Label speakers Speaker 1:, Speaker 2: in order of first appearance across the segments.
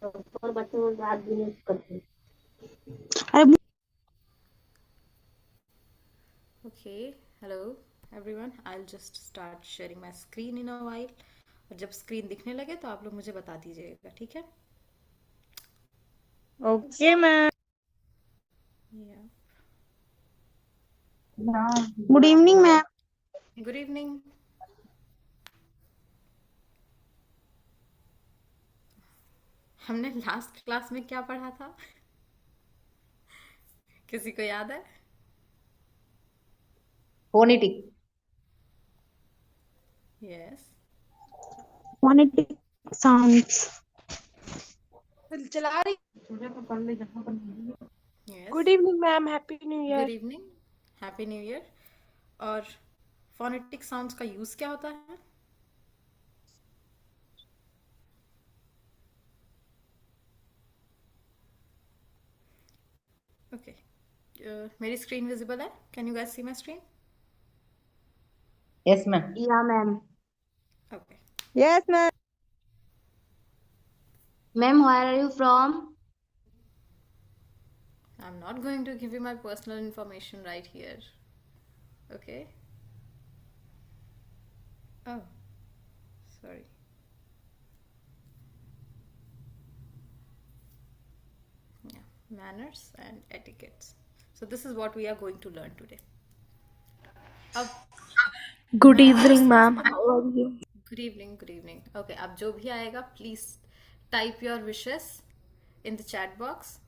Speaker 1: और बच्चों में बात भी नहीं करते।
Speaker 2: अरे
Speaker 3: Okay, hello everyone. I'll just start sharing my screen in a while. और जब स्क्रीन दिखने लगे तो आप लोग मुझे बता दीजिएगा, ठीक है?
Speaker 2: Okay ma'am.
Speaker 3: Yeah.
Speaker 2: Good evening ma'am.
Speaker 3: Good evening. हमने लास्ट क्लास में क्या पढ़ा था? किसी को याद है?
Speaker 1: फोनेटिक।
Speaker 3: Yes.
Speaker 2: Phonetic sounds.
Speaker 4: चला रही।
Speaker 3: Yes.
Speaker 4: Good evening ma'am, happy new
Speaker 3: Good
Speaker 4: year.
Speaker 3: evening. Happy New Year. और phonetic sounds का यूज़ क्या होता है? Okay. मेरी स्क्रीन विजिबल है? Can you guys see my screen?
Speaker 1: Yes ma'am. Yeah ma'am.
Speaker 3: Okay.
Speaker 2: Yes ma'am.
Speaker 1: Ma'am where are you from?
Speaker 3: I'm not going to give you my personal information right here. Okay. Oh, sorry. Yeah, manners and etiquettes. So this is what we are going to learn today. अब
Speaker 4: good
Speaker 3: manners
Speaker 4: evening ma'am, how are you?
Speaker 3: good evening, good evening. Okay, अब जो भी आएगा please type your wishes in the chat box.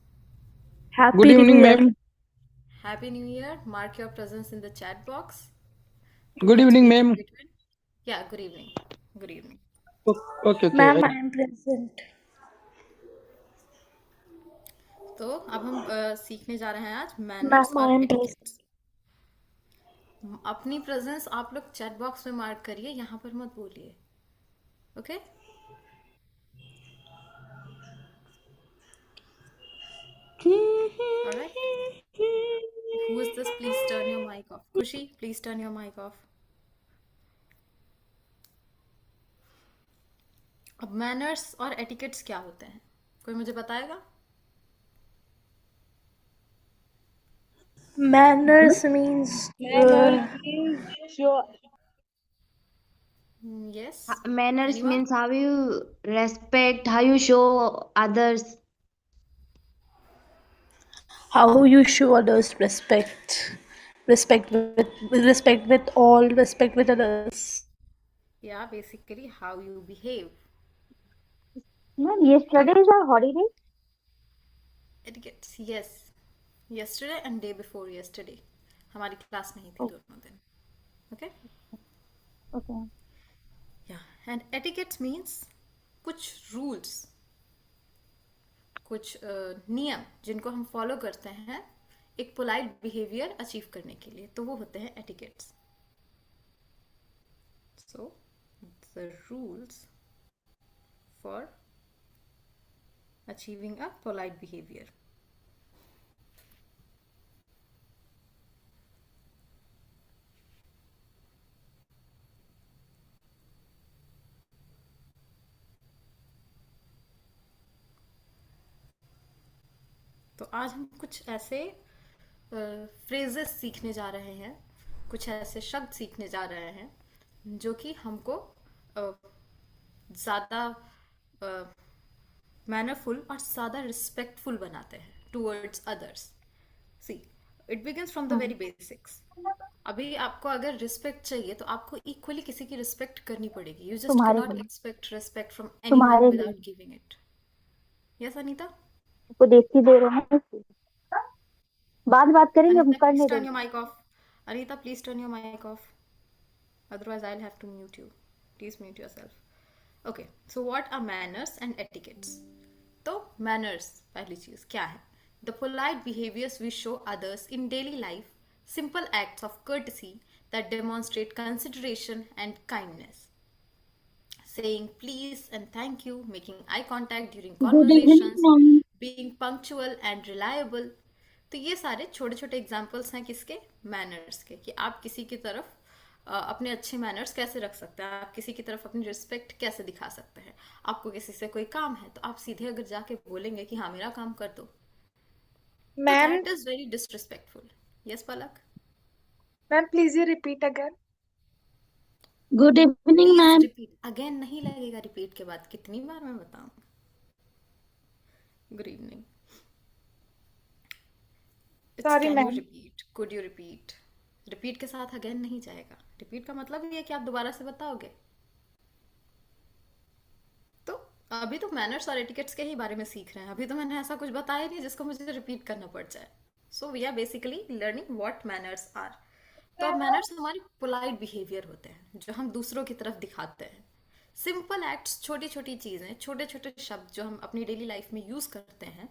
Speaker 4: Happy
Speaker 2: good
Speaker 4: new
Speaker 2: evening
Speaker 4: year.
Speaker 2: Ma'am.
Speaker 3: Happy New Year. Mark your presence in the chat box.
Speaker 2: Good
Speaker 3: Let's
Speaker 2: evening
Speaker 3: meet
Speaker 2: ma'am.
Speaker 3: in between. Yeah, good evening. Good evening.
Speaker 2: Okay okay.
Speaker 4: Ma'am I am present.
Speaker 3: तो अब हम सीखने जा रहे हैं आज manners
Speaker 4: ma'am आई
Speaker 3: और
Speaker 4: am present.
Speaker 3: Etiquettes. अपनी प्रेजेंस आप लोग चैट बॉक्स में मार्क करिए, यहाँ पर मत बोलिए। Okay? Alright? Who is this? Please turn your mic off. Kushi, please turn your mic off. अब मैनर्स और एटिकेट्स क्या होते हैं? कोई मुझे बताएगा?
Speaker 4: Manners means
Speaker 3: Yes.
Speaker 1: Manners
Speaker 3: Anyone?
Speaker 1: means how you respect, how you show others.
Speaker 4: How you show others respect, respect with all, respect with others.
Speaker 3: Yeah, basically how you behave.
Speaker 1: Ma'am, yesterday is a holiday.
Speaker 3: Etiquettes. Yes. Yesterday and day before yesterday. हमारी class नहीं थी दोनों दिन. Okay?
Speaker 1: Okay.
Speaker 3: Yeah. And etiquettes means कुछ rules, कुछ नियम जिनको हम फॉलो करते हैं एक पोलाइट बिहेवियर अचीव करने के लिए, तो वो होते हैं etiquettes. So the rules for achieving a polite behaviour. तो आज हम कुछ ऐसे फ्रेजेस सीखने जा रहे हैं, कुछ ऐसे शब्द सीखने जा रहे हैं जो कि हमको ज़्यादा मैनरफुल और ज़्यादा रिस्पेक्टफुल बनाते हैं towards others. See, it begins from the very basics. अभी आपको अगर रिस्पेक्ट चाहिए तो आपको इक्वली किसी की रिस्पेक्ट करनी पड़ेगी. You just can not expect respect from anyone without giving it. Yes Anita?
Speaker 1: को देखती दे रहे हैं, बात करेंगे, हम
Speaker 3: Anita, please
Speaker 1: करने
Speaker 3: turn
Speaker 1: देंगे.
Speaker 3: your mic off. Anita, please turn your mic off. Otherwise, I'll have to mute you. Please mute yourself. Okay, so what are manners and etiquettes? तो manners पहली चीज क्या है? The polite behaviors we show others in daily life, simple acts of courtesy that demonstrate consideration and kindness. Saying please and thank you, making eye contact during
Speaker 2: good evening
Speaker 3: conversations,
Speaker 2: ma'am.
Speaker 3: being punctual and reliable. तो ये सारे छोटे छोटे examples हैं किसके? Manners के. कि आप किसी की तरफ अपने अच्छे मैनर्स कैसे रख सकते हैं, आप किसी की तरफ अपनी रिस्पेक्ट कैसे दिखा सकते हैं। आपको किसी से कोई काम है तो आप सीधे अगर जाके बोलेंगे कि हाँ मेरा काम कर दो, तो
Speaker 4: Ma'am,
Speaker 3: that is very disrespectful. Yes Palak?
Speaker 4: ma'am, please you repeat again.
Speaker 2: Good evening,
Speaker 3: please
Speaker 2: ma'am.
Speaker 3: Repeat again, नहीं लगेगा रिपीट के बाद, कितनी बार मैं बताऊं। Good evening. It's
Speaker 4: Sorry,
Speaker 3: can you
Speaker 4: ma'am.
Speaker 3: Repeat, could you repeat. Repeat के साथ again नहीं जाएगा। रिपीट का मतलब ये है कि आप दोबारा से बताओगे। तो अभी तो मैनर्स और एटिकेट्स के ही बारे में सीख रहे हैं, अभी तो मैंने ऐसा कुछ बताया नहीं जिसको मुझे रिपीट करना पड़ जाए। So we are basically learning what manners are. तो अब मैनर्स हमारे पोलाइट बिहेवियर होते हैं जो हम दूसरों की तरफ दिखाते हैं। सिंपल एक्ट्स, छोटी छोटी चीज़ें, छोटे छोटे शब्द जो हम अपनी डेली लाइफ में यूज़ करते हैं,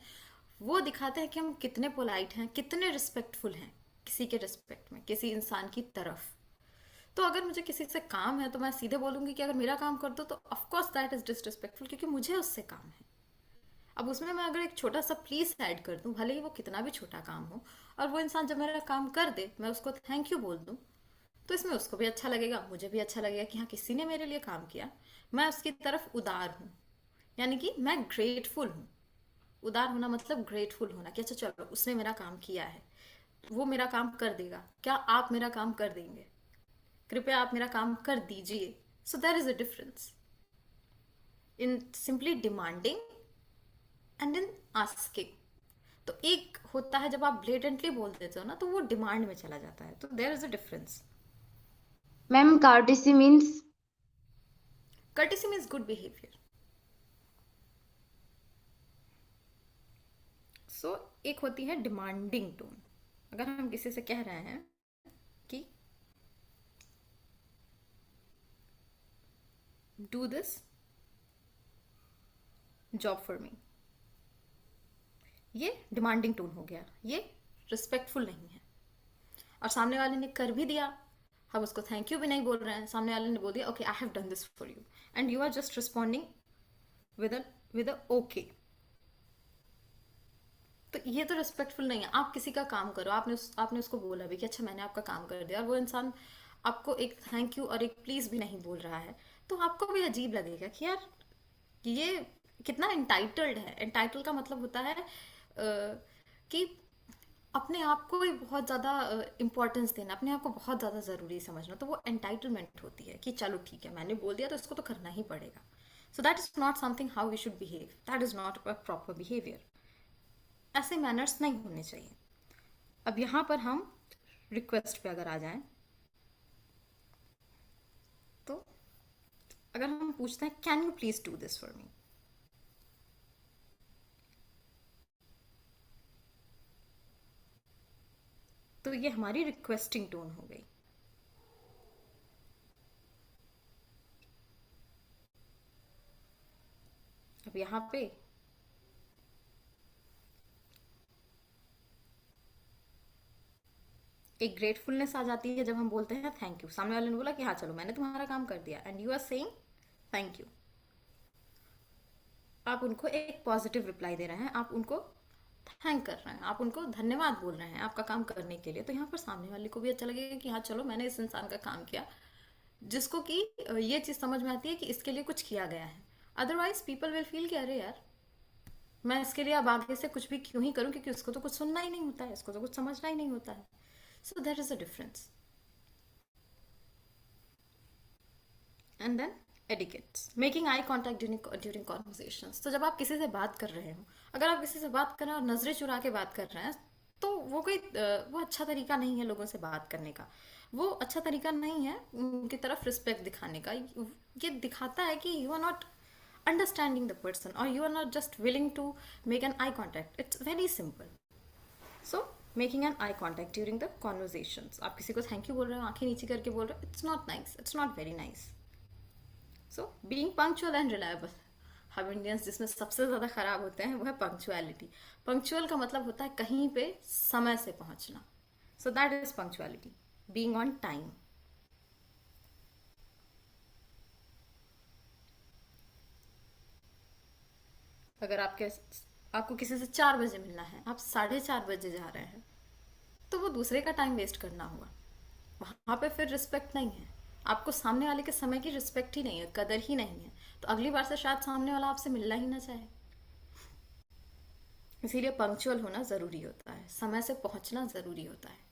Speaker 3: वो दिखाते हैं कि हम कितने पोलाइट हैं, कितने रिस्पेक्टफुल हैं किसी के रिस्पेक्ट में, किसी इंसान की तरफ। तो अगर मुझे किसी से काम है तो मैं सीधे बोलूंगी कि अगर मेरा काम कर दो, तो ऑफकोर्स दैट इज डिसरिस्पेक्टफुल, क्योंकि मुझे उससे काम है। अब उसमें मैं अगर एक छोटा सा प्लीज ऐड कर दूं, भले ही वो कितना भी छोटा काम हो, और वो इंसान जब मेरा काम कर दे मैं उसको थैंक यू बोल दूं, तो इसमें उसको भी अच्छा लगेगा, मुझे भी अच्छा लगेगा कि हाँ किसी ने मेरे लिए काम किया, मैं उसकी तरफ उदार हूँ, यानी कि मैं ग्रेटफुल हूँ। उदार होना मतलब ग्रेटफुल होना कि अच्छा चलो उसने मेरा काम किया है, वो मेरा काम कर देगा, क्या आप मेरा काम कर देंगे, कृपया आप मेरा काम कर दीजिए। So there is a difference in simply demanding and in asking. तो एक होता है जब आप ब्लेटेंटली बोल देते हो ना, तो वो डिमांड में चला जाता है, तो there is a difference.
Speaker 1: Ma'am, courtesy means
Speaker 3: courtesy means good behaviour. So एक होती है डिमांडिंग टोन। अगर हम किसी से कह रहे हैं कि do this job for me, ये डिमांडिंग टोन हो गया, ये रिस्पेक्टफुल नहीं है। और सामने वाले ने कर भी दिया, हम उसको थैंक यू भी नहीं बोल रहे हैं, सामने वाले ने बोल दिया okay I have done this for you, and you are just responding with a okay. तो ये तो रिस्पेक्टफुल नहीं है। आप किसी का काम करो, आपने उसको बोला भी कि अच्छा मैंने आपका काम कर दिया, और वो इंसान आपको एक थैंक यू और एक प्लीज भी नहीं बोल रहा है, तो आपको भी अजीब लगेगा कि यार ये कितना एंटाइटल्ड है। एंटाइटल्ड का मतलब होता है कि अपने आप को ही बहुत ज़्यादा इंपॉर्टेंस देना, अपने आप को बहुत ज़्यादा ज़रूरी समझना, तो वो एंटाइटलमेंट होती है कि चलो ठीक है मैंने बोल दिया तो इसको तो करना ही पड़ेगा। So that is not something how we should behave, that is not a proper behaviour. ऐसे मैनर्स नहीं होने चाहिए। अब यहाँ पर हम रिक्वेस्ट पे अगर आ जाएं, तो अगर हम पूछते हैं can you please do this for me, तो ये हमारी रिक्वेस्टिंग टोन हो गई। अब यहाँ पे एक ग्रेटफुलनेस आ जाती है जब हम बोलते हैं थैंक यू। सामने वाले ने बोला कि हाँ चलो मैंने तुम्हारा काम कर दिया, and you are saying thank you. आप उनको एक पॉजिटिव रिप्लाई दे रहे हैं, आप उनको थैंक कर रहे हैं, आप उनको धन्यवाद बोल रहे हैं आपका काम करने के लिए। तो यहाँ पर सामने वाले को भी अच्छा लगेगा कि हाँ चलो मैंने इस इंसान का काम किया, जिसको कि ये चीज़ समझ में आती है कि इसके लिए कुछ किया गया है। अदरवाइज पीपल विल फील कि अरे यार मैं इसके लिए अब आगे से कुछ भी क्यों ही करूं, क्योंकि उसको तो कुछ सुनना ही नहीं होता है, इसको तो कुछ समझना ही नहीं होता है। So there is a difference. And then etiquettes, making eye contact during conversations. तो जब आप किसी से बात कर रहे हो, अगर आप किसी से बात कर रहे हैं और नजरें चुरा के बात कर रहे हैं, तो वो कोई वो अच्छा तरीका नहीं है लोगों से बात करने का। वो अच्छा तरीका नहीं है उनकी तरफ रिस्पेक्ट दिखाने का। ये दिखाता है कि you are not understanding the person, or you are not just willing to make an eye contact. It's very simple. So making an eye contact during the conversations, आप किसी को थैंक यू बोल रहे हो, आंखें नीचे करके बोल रहे हो, it's not nice, it's not very nice. So being punctual and reliable, हम इंडियंस जिसमें सबसे ज़्यादा ख़राब होते हैं वो है पंक्चुअलिटी। पंक्चुअल का मतलब होता है कहीं पे समय से पहुंचना। सो that is punctuality, being on time. अगर आपको किसी से 4 बजे मिलना है, आप 4:30 बजे जा रहे हैं, तो वो दूसरे का टाइम वेस्ट करना हुआ। वहां पे फिर रिस्पेक्ट नहीं है, आपको सामने वाले के समय की रिस्पेक्ट ही नहीं है, कदर ही नहीं है, तो अगली बार से शायद सामने वाला आपसे मिलना ही ना चाहे। इसीलिए पंक्चुअल होना जरूरी होता है, समय से पहुंचना जरूरी होता है,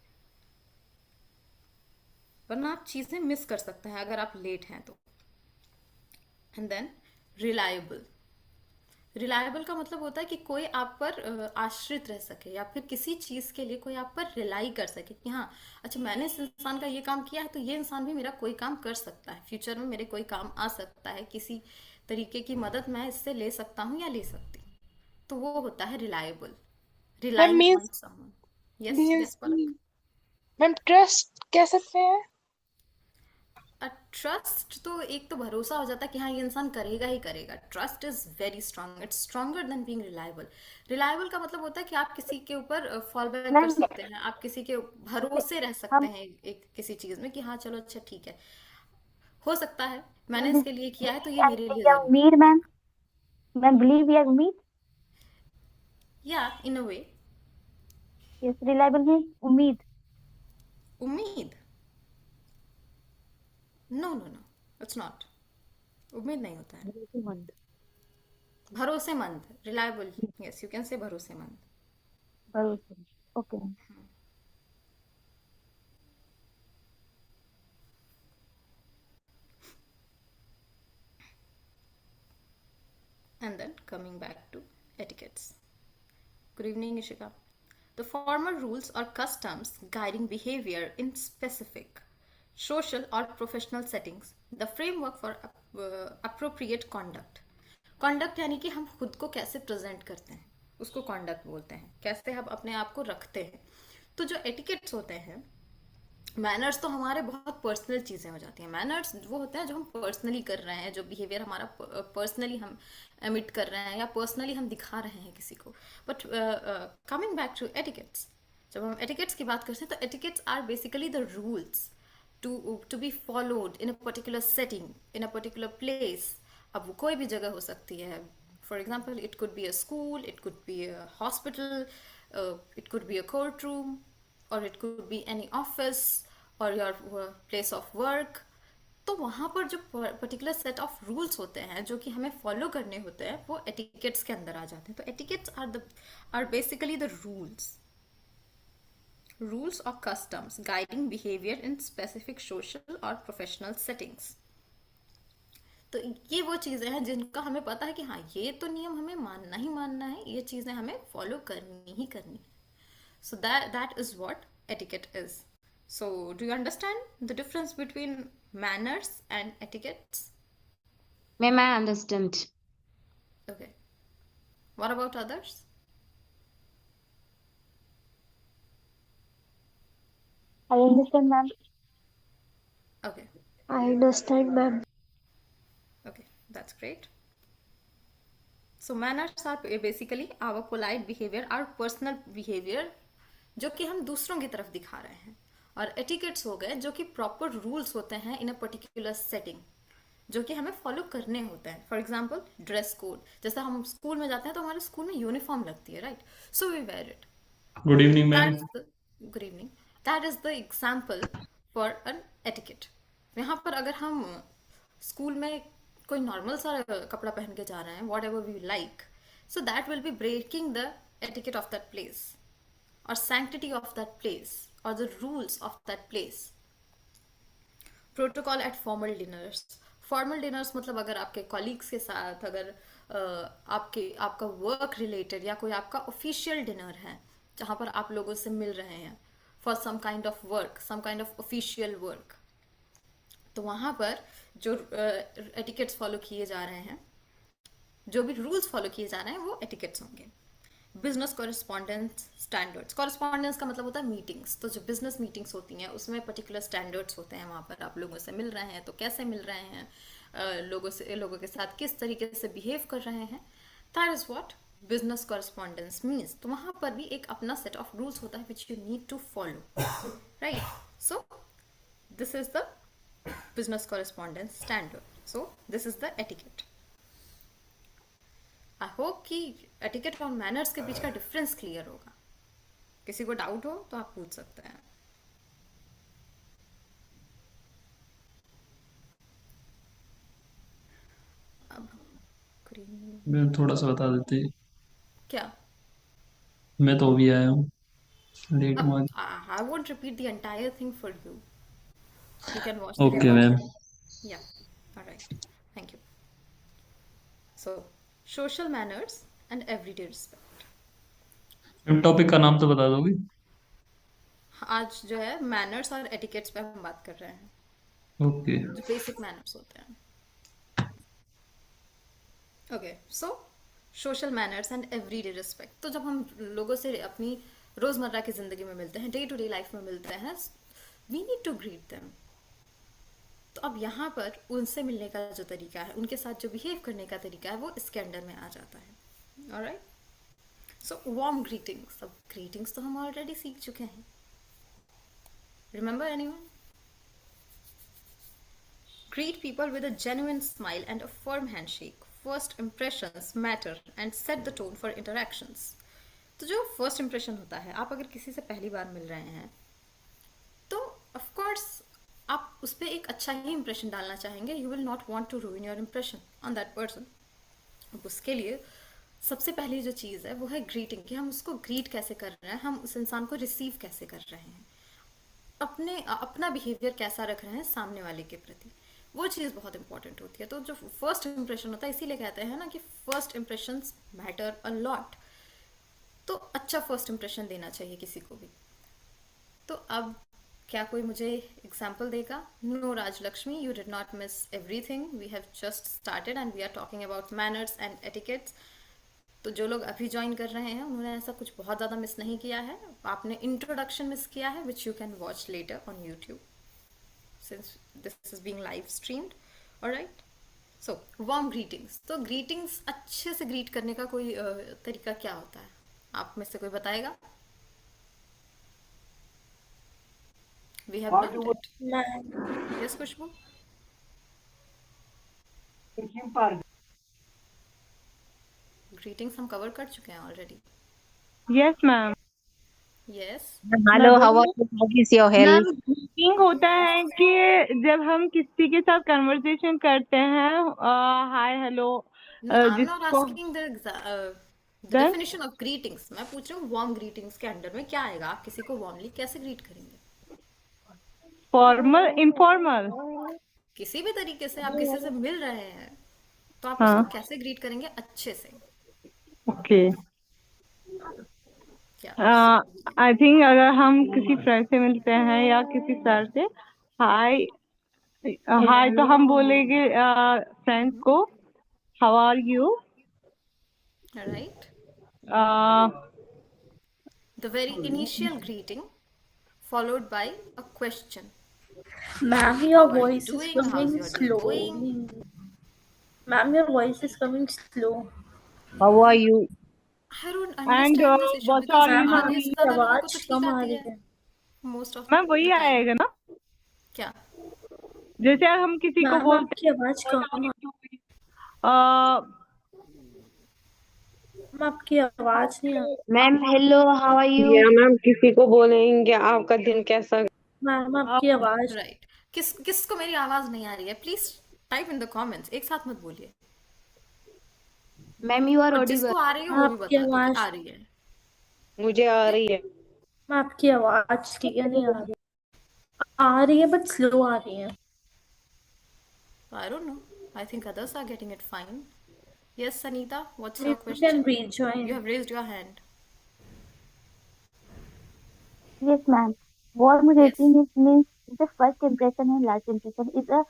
Speaker 3: वरना आप चीजें मिस कर सकते हैं अगर आप लेट हैं तो। And then reliable. रिलायबल का मतलब होता है कि कोई आप पर आश्रित रह सके, या फिर किसी चीज के लिए कोई आप पर रिलाई कर सके कि हाँ अच्छा मैंने इस इंसान का ये काम किया है तो ये इंसान भी मेरा कोई काम कर सकता है, फ्यूचर में मेरे कोई काम आ सकता है, किसी तरीके की मदद मैं इससे ले सकता हूँ या ले सकती हूँ, तो वो होता है reliable,
Speaker 4: ma'am
Speaker 3: relying on
Speaker 4: means
Speaker 3: someone. Yes
Speaker 4: means
Speaker 3: yes Palak.
Speaker 4: Ma'am trust कह सकते हैं।
Speaker 3: ट्रस्ट तो एक तो भरोसा हो जाता है कि हाँ ये इंसान करेगा ही करेगा। Trust is very strong, it's stronger than being reliable. Reliable का मतलब होता है कि आप किसी के ऊपर फॉल बैक कर
Speaker 2: मैम
Speaker 3: सकते हैं, आप किसी के भरोसे रह सकते
Speaker 2: हम
Speaker 3: हैं एक किसी चीज में कि हाँ चलो अच्छा ठीक है, हो सकता है मैंने
Speaker 2: मैम
Speaker 3: इसके लिए किया है तो ये मेरे लिए
Speaker 2: या
Speaker 3: जरूर।
Speaker 2: उम्मीद मैम, मैम बिलीव या उम्मीद।
Speaker 3: या इन अ वे।
Speaker 2: यस, रिलायबल में उम्मीद।
Speaker 3: उम्मीद, no no no, it's not. उम्मीद नहीं होता है।
Speaker 2: भरोसेमंद।
Speaker 3: भरोसेमंद, reliable, yes you can say भरोसेमंद।
Speaker 2: भरोसेमंद। Okay ma'am.
Speaker 3: And then coming back to etiquettes. Good evening, Ishika. The formal rules or customs guiding behavior in specific social or professional settings, the framework for appropriate conduct. Conduct यानी कि हम खुद को कैसे present करते हैं, उसको conduct बोलते हैं, कैसे हम अपने आप को रखते हैं। तो जो etiquettes होते हैं, मैनर्स तो हमारे बहुत पर्सनल चीज़ें हो जाती हैं। मैनर्स वो होते हैं जो हम पर्सनली कर रहे हैं, जो बिहेवियर हमारा पर्सनली हम एमिट कर रहे हैं या पर्सनली हम दिखा रहे हैं किसी को। But coming back to etiquettes, जब हम एटिकेट्स की बात करते हैं तो etiquettes are basically the rules to be followed in a particular setting, in a particular place. अब वो कोई भी जगह हो सकती है। For example it could be a school, it could be a hospital, it could be a court room, or it could be any office or your place of work। तो वहाँ पर जो पर्टिकुलर सेट ऑफ रूल्स होते हैं जो कि हमें follow करने होते हैं वो एटिकेट्स के अंदर आ जाते हैं। तो etiquettes are basically the rules और customs guiding behaviour in specific social और प्रोफेशनल सेटिंग्स। तो ये वो चीज़ें हैं जिनका हमें पता है कि हाँ ये तो नियम हमें मानना ही मानना है, ये चीज़ें हमें फॉलो करनी ही करनी है। So that is what etiquette is. So do you understand the difference between manners and etiquettes?
Speaker 1: Ma'am, I understand.
Speaker 3: Okay. What about others?
Speaker 2: I understand ma'am.
Speaker 3: Okay.
Speaker 4: I understand, ma'am.
Speaker 3: Okay. That's great. So manners are basically our polite behavior, our personal behavior जो कि हम दूसरों की तरफ दिखा रहे हैं। और एटिकेट्स हो गए जो कि प्रॉपर रूल्स होते हैं इन अ पर्टिकुलर सेटिंग, जो कि हमें फॉलो करने होते हैं। फॉर एग्जाम्पल ड्रेस कोड, जैसे हम स्कूल में जाते हैं तो हमारे स्कूल में यूनिफॉर्म लगती है, right? So we wear it.
Speaker 5: Good evening,
Speaker 3: that
Speaker 5: ma'am.
Speaker 3: Is the good evening. That is the example for an etiquette. यहाँ पर अगर हम स्कूल में कोई नॉर्मल सा कपड़ा पहन के जा रहे हैं, whatever we like, so that will be breaking the etiquette of that place or sanctity of that place or the rules of that place। Protocol at formal dinners. Formal dinners मतलब अगर आपके colleagues के साथ, अगर आपका work related या कोई आपका ऑफिशियल डिनर है जहाँ पर आप लोगों से मिल रहे हैं for some kind of work, some kind of official work, तो वहाँ पर जो एटिकेट्स फॉलो किए जा रहे हैं, जो भी रूल्स फॉलो किए जा रहे हैं वो एटिकेट्स होंगे। Business correspondence standards. कॉरेस्पॉन्डेंस का मतलब होता है मीटिंग्स। तो जो बिजनेस मीटिंग्स होती हैं उसमें पर्टिकुलर स्टैंडर्ड्स होते हैं। वहाँ पर आप लोगों से मिल रहे हैं तो कैसे मिल रहे हैं, लोगों के साथ किस तरीके से बिहेव कर रहे हैं, that is what business correspondence means. तो वहाँ पर भी एक अपना सेट ऑफ रूल्स होता है which you need to follow, right? So this is the business correspondence standard. So this is the etiquette. I hope कि एटिकेट और मैनर्स के बीच का डिफरेंस क्लियर होगा। किसी को डाउट हो तो आप पूछ सकते हैं। screen.
Speaker 5: मैं थोड़ा सा बता देते।
Speaker 3: क्या?
Speaker 5: मैं तो अभी आया हूँ, लेट हूँ आज।
Speaker 3: I won't repeat the entire thing for you. You can watch the
Speaker 5: okay
Speaker 3: recording.
Speaker 5: Ma'am.
Speaker 3: Yeah. All right. Thank you. So, social manners and everyday respect.
Speaker 5: Ma'am topic का नाम तो बता दोगे?
Speaker 3: आज जो है मैनर्स और एटिकेट्स पे हम बात कर रहे हैं,
Speaker 5: ओके।
Speaker 3: जो बेसिक मैनर्स होते हैं. Okay, so social manners and everyday respect. तो जब हम लोगों से अपनी रोजमर्रा की जिंदगी में मिलते हैं, डे टू डे लाइफ में मिलते हैं, we need to greet them. तो अब यहाँ पर उनसे मिलने का जो तरीका है, उनके साथ जो बिहेव करने का तरीका है, वो इसके अंडर में आ जाता है. ऑलराइट. So warm greetings. अब ग्रीटिंग्स तो हम ऑलरेडी सीख चुके हैं. Remember anyone? Greet people with a genuine smile and a firm handshake. First impressions matter and set the tone for interactions. तो जो फर्स्ट इम्प्रेशन होता है, आप अगर किसी से पहली बार मिल रहे हैं तो ऑफ कोर्स आप उस पर एक अच्छा ही इम्प्रेशन डालना चाहेंगे. You will not want to ruin your impression on that person. उसके लिए सबसे पहली जो चीज़ है वो है ग्रीटिंग, कि हम उसको ग्रीट कैसे कर रहे हैं, हम उस इंसान को रिसीव कैसे कर रहे हैं, अपना बिहेवियर कैसा रख रहे हैं सामने वाले के प्रति. वो चीज़ बहुत इंपॉर्टेंट होती है. तो जो फर्स्ट इम्प्रेशन होता है, इसीलिए कहते हैं ना कि first impressions matter a lot. तो अच्छा फर्स्ट इम्प्रेशन देना चाहिए किसी को भी. तो अब क्या कोई मुझे एग्जाम्पल देगा? No Rajalakshmi, you did not miss everything. We have just started and we are talking about manners and etiquettes. तो जो लोग अभी ज्वाइन कर रहे हैं उन्होंने ऐसा कुछ बहुत ज़्यादा मिस नहीं किया है. आपने इंट्रोडक्शन मिस किया है, which you can watch later on YouTube since this is being live streamed. All right. So warm greetings. तो greetings अच्छे से greet करने का कोई तरीका क्या होता है? आप में से कोई बताएगा? We have learned it. Yes, Khushboo? Greetings हम cover कर चुके हैं already.
Speaker 6: Yes ma'am.
Speaker 3: Yes.
Speaker 7: Hello, how are you? How is your health?
Speaker 6: Ma'am greeting होता है कि जब हम किसी के साथ कन्वर्सेशन करते हैं, hi hello,
Speaker 3: No, I'm not
Speaker 6: जिसको
Speaker 3: asking the
Speaker 6: Then?
Speaker 3: definition of greetings. मैं पूछ रही हूँ warm greetings के अंडर में क्या आएगा? आप किसी को warmly कैसे greet करेंगे?
Speaker 6: Formal informal.
Speaker 3: किसी भी तरीके से आप किसी से मिल रहे हैं तो आप
Speaker 6: हाँ.
Speaker 3: उसको कैसे ग्रीट करेंगे? अच्छे से.
Speaker 6: ओके.
Speaker 3: क्या?
Speaker 6: आई थिंक अगर हम किसी फ्रेंड से मिलते हैं या किसी सर से हाय हाय तो हम बोलेंगे फ्रेंड को how are you.
Speaker 3: Right? The very initial greeting followed by a question.
Speaker 4: Ma'am, your
Speaker 3: How are you
Speaker 4: voice is
Speaker 3: doing? How's
Speaker 4: coming
Speaker 3: your day going?
Speaker 4: slowly. Ma'am, your voice is coming slow.
Speaker 7: How are you?
Speaker 3: I don't
Speaker 6: and
Speaker 3: understand this issue
Speaker 6: what
Speaker 3: because
Speaker 6: are you
Speaker 4: Ma'am,
Speaker 3: आधे से
Speaker 4: आपकी
Speaker 3: ज्यादा लोगों को
Speaker 4: आवाज
Speaker 3: तो ठीक
Speaker 4: कम आ
Speaker 3: आती
Speaker 4: रही
Speaker 3: है.
Speaker 4: है.
Speaker 3: Most of
Speaker 6: मैम वही
Speaker 3: the time.
Speaker 6: आएगा ना,
Speaker 3: क्या?
Speaker 6: जैसे हम किसी को
Speaker 4: मैम,
Speaker 6: बोलते
Speaker 4: आपकी आवाज कम आ मैम, आपकी आवाज नहीं आ
Speaker 1: ma'am hello, how are you?
Speaker 7: या मैम किसी को बोलेंगे आपका दिन कैसा?
Speaker 4: मैम, आपकी आवाज
Speaker 3: Right. किसको मेरी आवाज नहीं आ रही है? Please type in the comments. एक साथ मत बोलिए.
Speaker 1: मैम यू आर
Speaker 3: और जिसको
Speaker 1: ऑडिबल.
Speaker 3: आ रही है वो भी
Speaker 4: आपकी
Speaker 3: बता दो कि
Speaker 4: आवाज
Speaker 3: आ रही है.
Speaker 7: मुझे आ रही है।
Speaker 4: मैम, आपकी आवाज क्लियर नहीं आ रही है बट स्लो आ रही है.
Speaker 3: I don't know. I think others are getting it fine. Yes, Sanita, what's
Speaker 4: You
Speaker 3: your
Speaker 4: can
Speaker 3: question?
Speaker 4: rejoin.
Speaker 3: You have raised your hand.
Speaker 2: Yes, ma'am. Warm
Speaker 3: Yes.
Speaker 2: greeting is means the first impression and last impression is a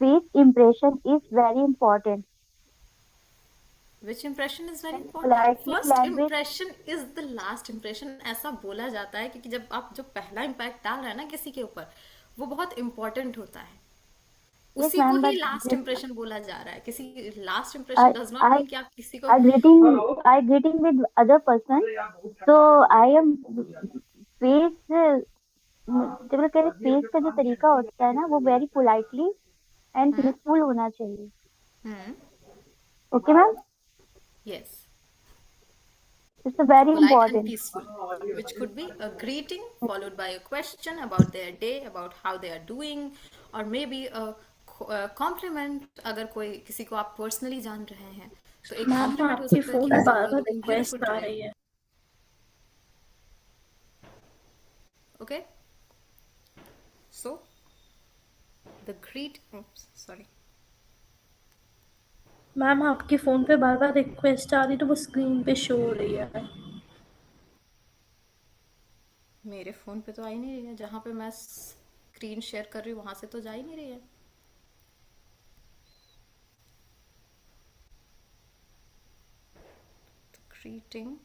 Speaker 2: face impression is very important.
Speaker 3: Which impression is very important?
Speaker 2: Politely
Speaker 3: First
Speaker 2: language
Speaker 3: impression is the last impression. ऐसा बोला जाता है क्योंकि जब आप जो पहला impact डाल रहे हैं ना किसी के ऊपर, वो बहुत इम्पोर्टेंट होता है.
Speaker 2: yes,
Speaker 3: उसी को
Speaker 2: ma'am,
Speaker 3: he
Speaker 2: but
Speaker 3: last
Speaker 2: this,
Speaker 3: impression बोला जा रहा है. किसी last impression does not mean कि आप किसी को
Speaker 2: I greeting with other person. So I am face जब लोग कहते हैं face का जो तरीका होता है ना वो very politely and peaceful होना चाहिए. Okay, ma'am?
Speaker 3: yes,
Speaker 2: It's a very
Speaker 3: polite and
Speaker 2: important.
Speaker 3: peaceful, which could be a greeting followed by a question about their day, about how they are doing, or maybe a compliment, अगर कोई किसी को आप personally जान रहे हैं तो एक
Speaker 4: मैम
Speaker 3: कॉम्प्लीमेंट हो
Speaker 4: आपकी
Speaker 3: सकता है
Speaker 4: फोन
Speaker 3: कि
Speaker 4: में
Speaker 3: वाओ
Speaker 4: बार
Speaker 3: यू
Speaker 4: बार
Speaker 3: लुकिंग ब्यूटीफुल
Speaker 4: रिक्वेस्ट आ
Speaker 3: टुडे।
Speaker 4: रही है।
Speaker 3: Okay, so the greet, sorry,
Speaker 4: ma'am आपके फोन पे बार बार रिक्वेस्ट आ रही तो वो स्क्रीन पे शो हो रही है।
Speaker 3: मेरे फ़ोन पे तो आ ही नहीं रही है, जहाँ पे मैं स्क्रीन शेयर कर रही हूँ वहाँ से तो जा ही नहीं रही है। Greeting
Speaker 5: ma'am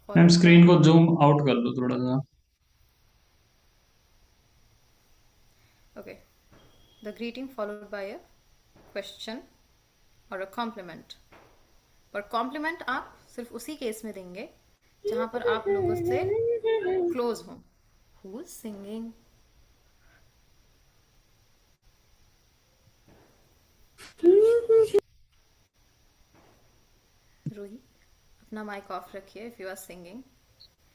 Speaker 3: followed
Speaker 5: screen
Speaker 3: bye,
Speaker 5: को जूम आउट कर लो थोड़ा सा।
Speaker 3: Okay, the greeting followed by a question और अ कॉम्प्लीमेंट। और कॉम्प्लीमेंट आप सिर्फ उसी केस में देंगे जहाँ पर आप लोगों से क्लोज हों। Who is singing? रूही, अपना माइक ऑफ रखिए if you are singing.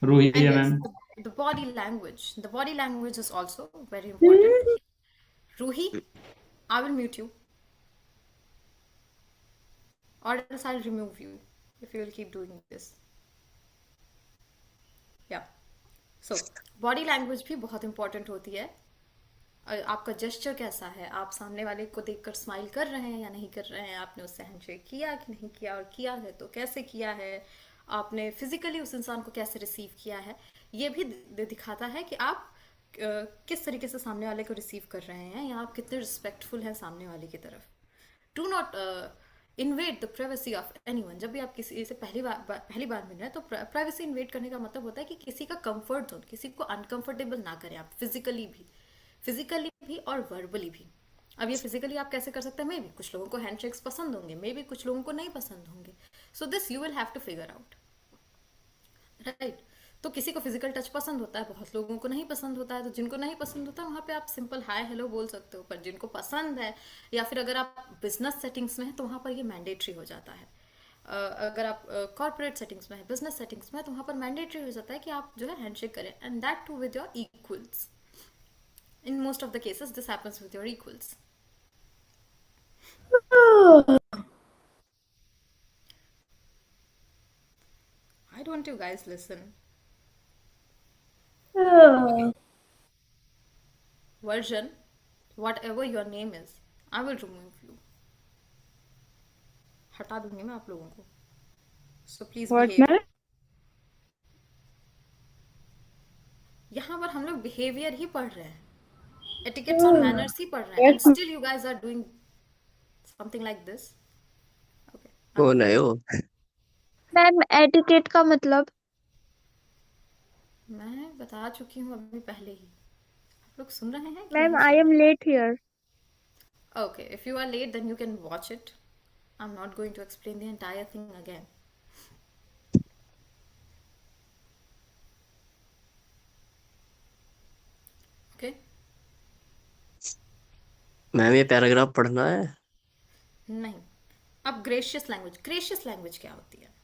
Speaker 5: Ruhi
Speaker 3: And
Speaker 5: है
Speaker 3: yes,
Speaker 5: ma'am.
Speaker 3: the body language. The body language is also very important. Ruhi, I will mute you, or else I'll remove you if you will keep doing this. Yeah. So, body language भी बहुत important होती है। आपका gesture कैसा है, आप सामने वाले को देखकर स्माइल कर रहे हैं या नहीं कर रहे हैं, आपने उससे हैंडशेक किया कि नहीं किया, और किया है तो कैसे किया है, आपने फिजिकली उस इंसान को कैसे रिसीव किया है, ये भी दिखाता है कि आप किस तरीके से सामने वाले को रिसीव कर रहे हैं, या आप कितने रिस्पेक्टफुल हैं सामने वाले की तरफ। Do not InvIT the privacy of anyone. जब भी आप किसी से पहली बार मिल रहे हैं तो प्राइवेसी इन्वेट करने का मतलब होता है कि किसी का कंफर्ट जोन, किसी को अनकंफर्टेबल ना करें आप, फिजिकली भी और वर्बली भी। अब ये फिजिकली आप कैसे कर सकते हैं, मे बी कुछ लोगों को हैंडशेक्स पसंद होंगे, मे बी कुछ लोगों को नहीं पसंद होंगे, so this you will have to figure out, right. तो किसी को फिजिकल टच पसंद होता है, बहुत लोगों को नहीं पसंद होता है, तो जिनको नहीं पसंद होता है वहाँ पे आप सिंपल हाय हेलो बोल सकते हो, पर जिनको पसंद है, या फिर अगर आप बिजनेस सेटिंग्स में हैं तो वहाँ पर ये मैंडेटरी हो जाता है। अगर आप कॉर्पोरेट सेटिंग्स में है, बिजनेस सेटिंग्स में है, तो वहाँ पर मैंडेटरी हो जाता है कि आप जो है हैंडशेक करें, and that too with your equals. In most of the cases, this happens with your equals. Why don't you guys listen? Version, whatever your name is, I will remove you. हटा दूंगी मैं आप लोगों को. So please
Speaker 6: What,
Speaker 3: behave.
Speaker 6: Ma'am?
Speaker 3: यहाँ पर हम लोग बिहेवियर ही पढ़ रहे हैं, एटिकेट्स और मैनर्स ही पढ़ रहे हैं, and still you guys are doing something like this. Okay,
Speaker 8: कौन है वो?
Speaker 1: मैम एटिकेट का मतलब?
Speaker 3: मैं बता चुकी हूँ अभी पहले ही, आप लोग सुन रहे हैं कि
Speaker 1: मैम
Speaker 3: नहीं
Speaker 1: आई
Speaker 3: सुन
Speaker 1: एम लेट हियर।
Speaker 3: रहे? Okay, if you are late, then you can watch it. I'm not going to explain the entire thing again. Okay?
Speaker 8: Ma'am ये पैराग्राफ पढ़ना है?
Speaker 3: नहीं। अब ग्रेशियस लैंग्वेज क्या होती है?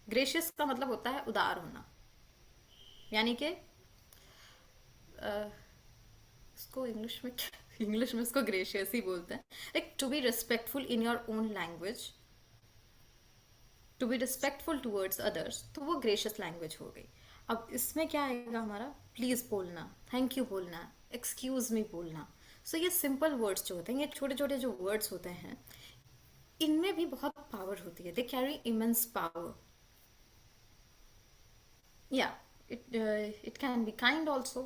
Speaker 3: ग्रेशियस का मतलब होता है उदार होना, यानी कि इसको इंग्लिश में इसको ग्रेशियस ही बोलते हैं। Like to be respectful in your own language, to be respectful towards others, तो वो ग्रेशियस लैंग्वेज हो गई। अब इसमें क्या आएगा हमारा? प्लीज बोलना, थैंक यू बोलना, एक्सक्यूज मी बोलना। सो ये सिंपल वर्ड्स जो होते हैं, ये छोटे छोटे जो वर्ड्स होते हैं, इनमें भी बहुत पावर होती है। They carry immense power. या it can be kind also,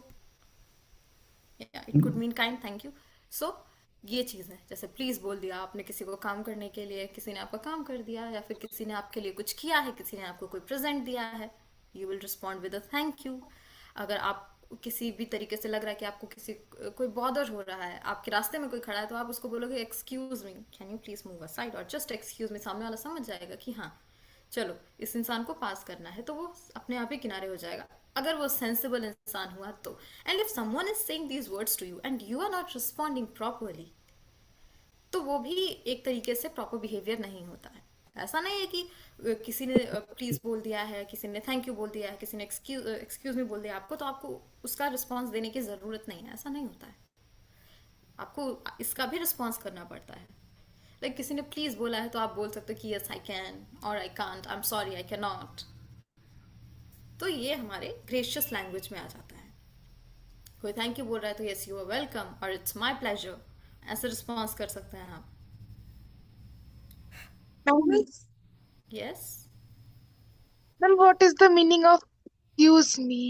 Speaker 3: it could mean kind, thank you. So ये चीज़ है, जैसे प्लीज बोल दिया आपने किसी को काम करने के लिए, किसी ने आपका काम कर दिया, या फिर किसी ने आपके लिए कुछ किया है, किसी ने आपको कोई प्रेजेंट दिया है, you will respond with a thank you. अगर आप किसी भी तरीके से लग रहा है कि आपको किसी कोई बॉदर हो रहा है, आपके रास्ते में कोई खड़ा है, तो आप उसको बोलोगे excuse me, can you please move aside, और जस्ट एक्सक्यूज मी। सामने वाला समझ जाएगा कि हाँ चलो इस इंसान को पास करना है, तो वो अपने आप ही किनारे हो जाएगा, अगर वो सेंसिबल इंसान हुआ तो। And if someone is saying these words to you and you are not responding properly, तो वो भी एक तरीके से प्रॉपर बिहेवियर नहीं होता है। ऐसा नहीं है कि किसी ने प्लीज बोल दिया है, किसी ने थैंक यू बोल दिया है, किसी ने एक्सक्यूज मी बोल दिया आपको, तो आपको उसका रिस्पॉन्स देने की ज़रूरत नहीं है, ऐसा नहीं होता है। आपको इसका भी रिस्पॉन्स करना पड़ता है। लाइक किसी ने प्लीज बोला है तो आप बोल सकते हो कि यस आई कैन, और I can't, I am sorry, I can not. तो ये हमारे ग्रेशियस लैंग्वेज में आ जाता है। कोई थैंक यू बोल रहा है तो यस यू आर वेलकम और इट्स माई प्लेजर, ऐसे रिस्पॉन्स कर सकते हैं आप।
Speaker 9: Ma'am,
Speaker 3: yes
Speaker 9: ma'am, what is the meaning of excuse me?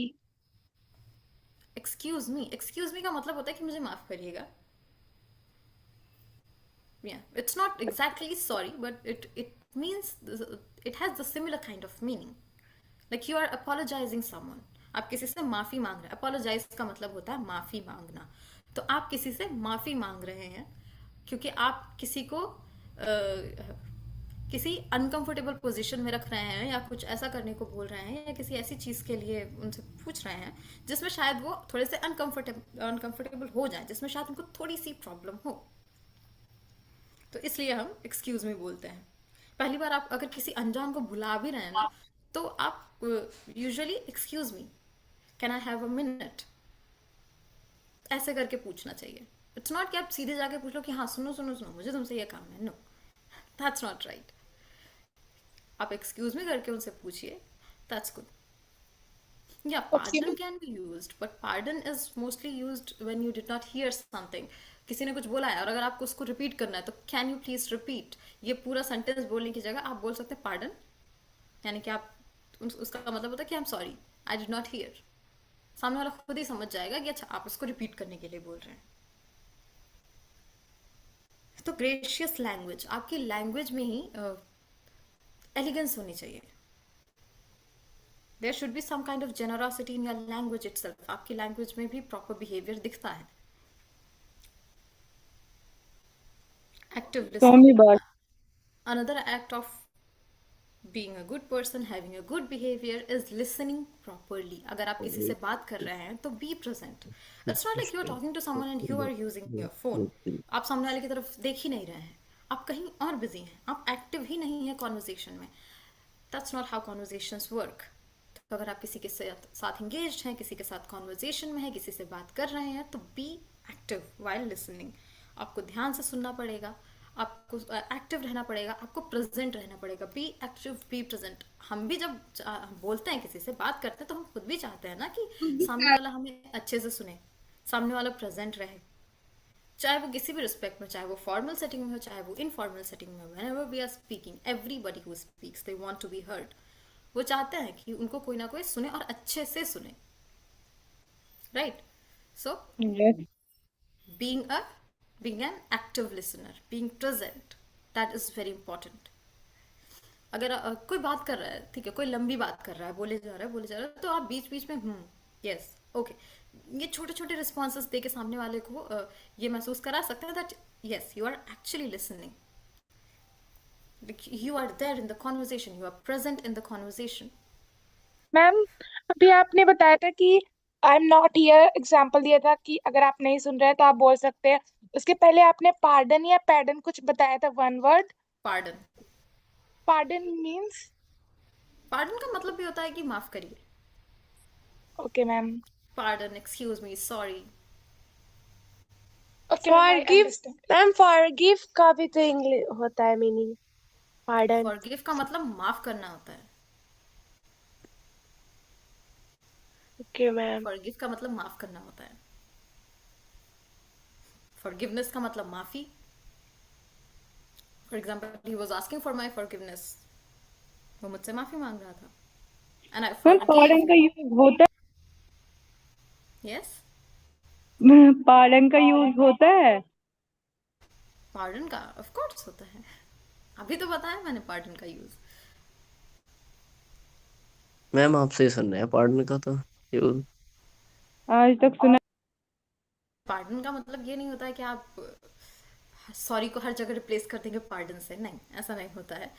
Speaker 3: Excuse me का मतलब होता है कि मुझे माफ करिएगा। Yeah, it's not exactly sorry, but it means it has the similar kind of meaning. Like you are apologizing someone. आप किसी से माफी मांग रहे हैं। अपोलोजाइज का मतलब होता है माफी मांगना। तो आप किसी से माफी मांग रहे हैं क्योंकि आप किसी को किसी अनकंफर्टेबल पोजीशन में रख रहे हैं, या कुछ ऐसा करने को बोल रहे हैं, या किसी ऐसी चीज के लिए उनसे पूछ रहे हैं जिसमें शायद वो थोड़े से अनकंफर्टेबल हो जाए, जिसमें शायद उनको थोड़ी सी प्रॉब्लम हो। तो इसलिए हम एक्सक्यूज मी बोलते हैं। पहली बार आप अगर किसी अनजान को बुला भी रहे हैं ना, तो आप usually excuse me, can I have a minute, ऐसे करके पूछना चाहिए। इट्स नॉट कि आप सीधे जाके पूछ लो कि हाँ सुनो सुनो सुनो मुझे तुमसे ये काम है। No, that's not right. आप एक्सक्यूज मी करके उनसे पूछिए, that's good. Yeah, pardon can be used, but pardon is mostly used when you did not hear something. किसी ने कुछ बोला है और अगर आपको उसको रिपीट करना है तो कैन यू प्लीज रिपीट, ये पूरा सेंटेंस बोलने की जगह आप बोल सकते हैं पार्डन, यानी कि आप उसका मतलब होता है कि I am sorry, I did not here. सामने वाला खुद ही समझ जाएगा कि अच्छा आप उसको रिपीट करने के लिए बोल रहे हैं। तो ग्रेशियस लैंग्वेज, आपकी लैंग्वेज में ही एलिगेंस होनी चाहिए। There should be some kind of generosity in your language itself. आपकी लैंग्वेज में भी प्रॉपर बिहेवियर दिखता है। Active listening. Another act of being a good person, having a good behavior is listening properly. अगर आप किसी से बात कर रहे हैं तो be present. It's not like you are talking to someone and you are using your phone. आप सामने वाले की तरफ देख ही नहीं रहे हैं, आप कहीं और बिजी हैं, आप एक्टिव ही नहीं है कॉन्वर्जेशन में। That's not how conversations work. तो अगर आप किसी के साथ इंगेज हैं, किसी के साथ कॉन्वर्जेशन में है, किसी से बात कर रहे हैं, तो बी एक्टिव वाइल लिसनिंग। आपको ध्यान से सुनना पड़ेगा, आपको एक्टिव रहना पड़ेगा, आपको प्रेजेंट रहना पड़ेगा। Be active, be present. हम भी जब बोलते हैं, किसी से बात करते हैं, तो हम खुद भी चाहते हैं ना कि सामने वाला हमें अच्छे से सुने, सामने वाला प्रेजेंट रहे, चाहे वो किसी भी रिस्पेक्ट में, चाहे वो फॉर्मल सेटिंग में हो, चाहे वो इनफॉर्मल सेटिंग में हो। Whenever we are speaking, everybody who speaks they want to be heard. वो चाहते हैं कि उनको कोई ना कोई सुने और अच्छे से सुने, right? So being an active listener, being present, that is very important. अगर कोई बात कर रहा है, ठीक है, कोई लंबी बात कर रहा है, बोले जा रहा है, तो आप बीच बीच में यस ओके, ये छोटे छोटे रिस्पॉन्सेस दे के सामने वाले को ये महसूस करा सकते हैं that yes you are actually listening, you are there in the conversation, you are present in the conversation.
Speaker 9: Ma'am, अभी आपने बताया था कि आई एम नॉट हियर, एग्जाम्पल दिया था कि अगर आप नहीं सुन रहे तो आप बोल सकते हैं। उसके पहले आपने पार्डन या पैडन कुछ बताया था, one word.
Speaker 3: Pardon.
Speaker 9: Pardon means?
Speaker 3: Pardon का मतलब भी होता है कि माफ करिए।
Speaker 9: Okay ma'am.
Speaker 3: Pardon, excuse me, sorry.
Speaker 9: Okay ma'am,
Speaker 10: ma'am forgive का भी तो इंग्लिश होता है मीनिंग, पार्डन।
Speaker 3: Forgive का मतलब माफ करना होता है।
Speaker 10: Okay ma'am.
Speaker 3: Forgive का मतलब माफ करना होता है। Forgiveness का मतलब माफी। For example, he was asking for my forgiveness. वो मुझसे माफी मांग रहा था। And I
Speaker 6: pardon
Speaker 3: forgave.
Speaker 6: का यूज होता
Speaker 3: Yes?
Speaker 6: है, पार्डन का यूज होता है।
Speaker 3: Pardon का of course होता है। अभी तो बताया मैंने pardon का यूज।
Speaker 8: मैम आपसे ही सुन रहे हैं पार्डन का तो यूज।
Speaker 6: आज तक सुना।
Speaker 3: पार्डन का मतलब ये नहीं होता है कि आप सॉरी को हर जगह रिप्लेस कर देंगे पार्डन से, नहीं, ऐसा नहीं होता है।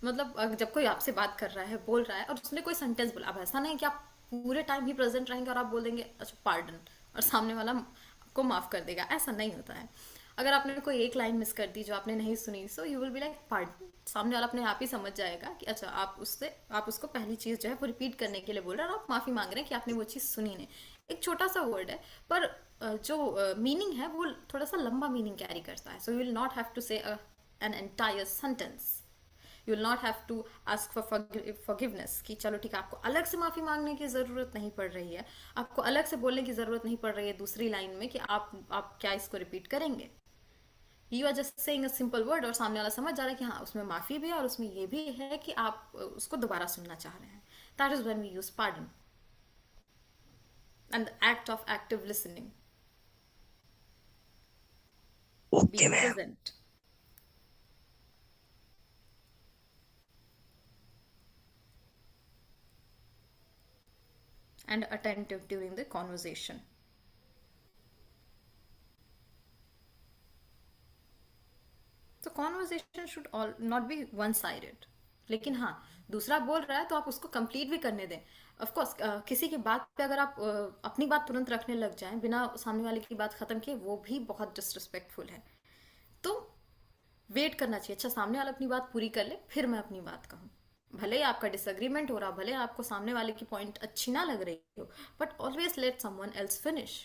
Speaker 3: मतलब जब कोई आपसे बात कर रहा है, बोल रहा है, और उसने कोई सेंटेंस बोला, अब ऐसा नहीं कि आप पूरे टाइम ही प्रेजेंट रहेंगे और आप बोल देंगे अच्छा पार्डन और सामने वाला को माफ कर देगा, ऐसा नहीं होता है। अगर आपने कोई एक लाइन मिस कर दी जो आपने नहीं सुनी, सो you will be like part, सामने वाला अपने आप ही समझ जाएगा कि अच्छा आप उसको पहली चीज़ जो है वो रिपीट करने के लिए बोल रहे हैं और आप माफ़ी मांग रहे हैं कि आपने वो चीज़ सुनी नहीं। एक छोटा सा वर्ड है, पर जो मीनिंग है वो थोड़ा सा लंबा मीनिंग कैरी करता है। So you will not have to say an entire sentence, you will not have to ask for forgiveness कि चलो ठीक है, आपको अलग से माफ़ी मांगने की ज़रूरत नहीं पड़ रही है, आपको अलग से बोलने की ज़रूरत नहीं पड़ रही है दूसरी लाइन में कि आप क्या इसको रिपीट करेंगे। You are just saying a simple word और सामने वाला समझ जा रहा है कि हाँ उसमें माफ़ी भी है और उसमें ये भी है कि आप उसको दोबारा सुनना चाह रहे हैं। That is when we use pardon and the act of active listening,
Speaker 8: okay
Speaker 3: being
Speaker 8: ma'am.
Speaker 3: present. And attentive during the conversation. तो conversation should all not be one sided, लेकिन हाँ दूसरा बोल रहा है तो आप उसको कंप्लीट भी करने दें। ऑफ कोर्स किसी की बात पे अगर आप अपनी बात तुरंत रखने लग जाएं बिना सामने वाले की बात खत्म किए, वो भी बहुत डिसरिस्पेक्टफुल है। तो वेट करना चाहिए, अच्छा सामने वाला अपनी बात पूरी कर ले फिर मैं अपनी बात कहूँ। भले ही आपका डिसएग्रीमेंट हो रहा, भले आपको सामने वाले की पॉइंट अच्छी ना लग रही हो, but always let someone else finish.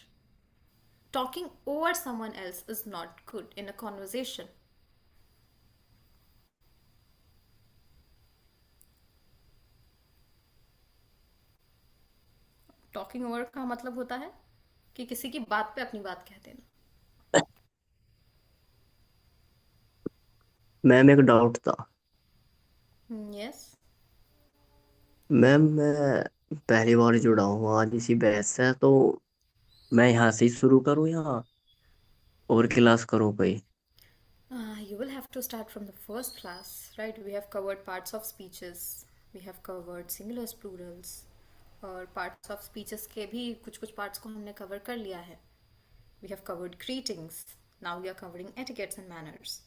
Speaker 3: Talking over someone else is not good in a conversation. Talking over का मतलब होता है कि किसी की बात पे अपनी बात कह देना।
Speaker 8: मैम एक डाउट था।
Speaker 3: यस।
Speaker 8: मैम मैं पहली बार जुड़ा हूँ आज इसी बैच से, तो मैं यहाँ से ही शुरू करूँ या और क्लास करूँ कोई?
Speaker 3: You will have to start from the first class, right? We have covered parts of speeches, we have covered singulars, plurals, और parts of speeches के भी कुछ कुछ parts को हमने cover कर लिया है। We have covered greetings, now we are covering etiquettes and manners.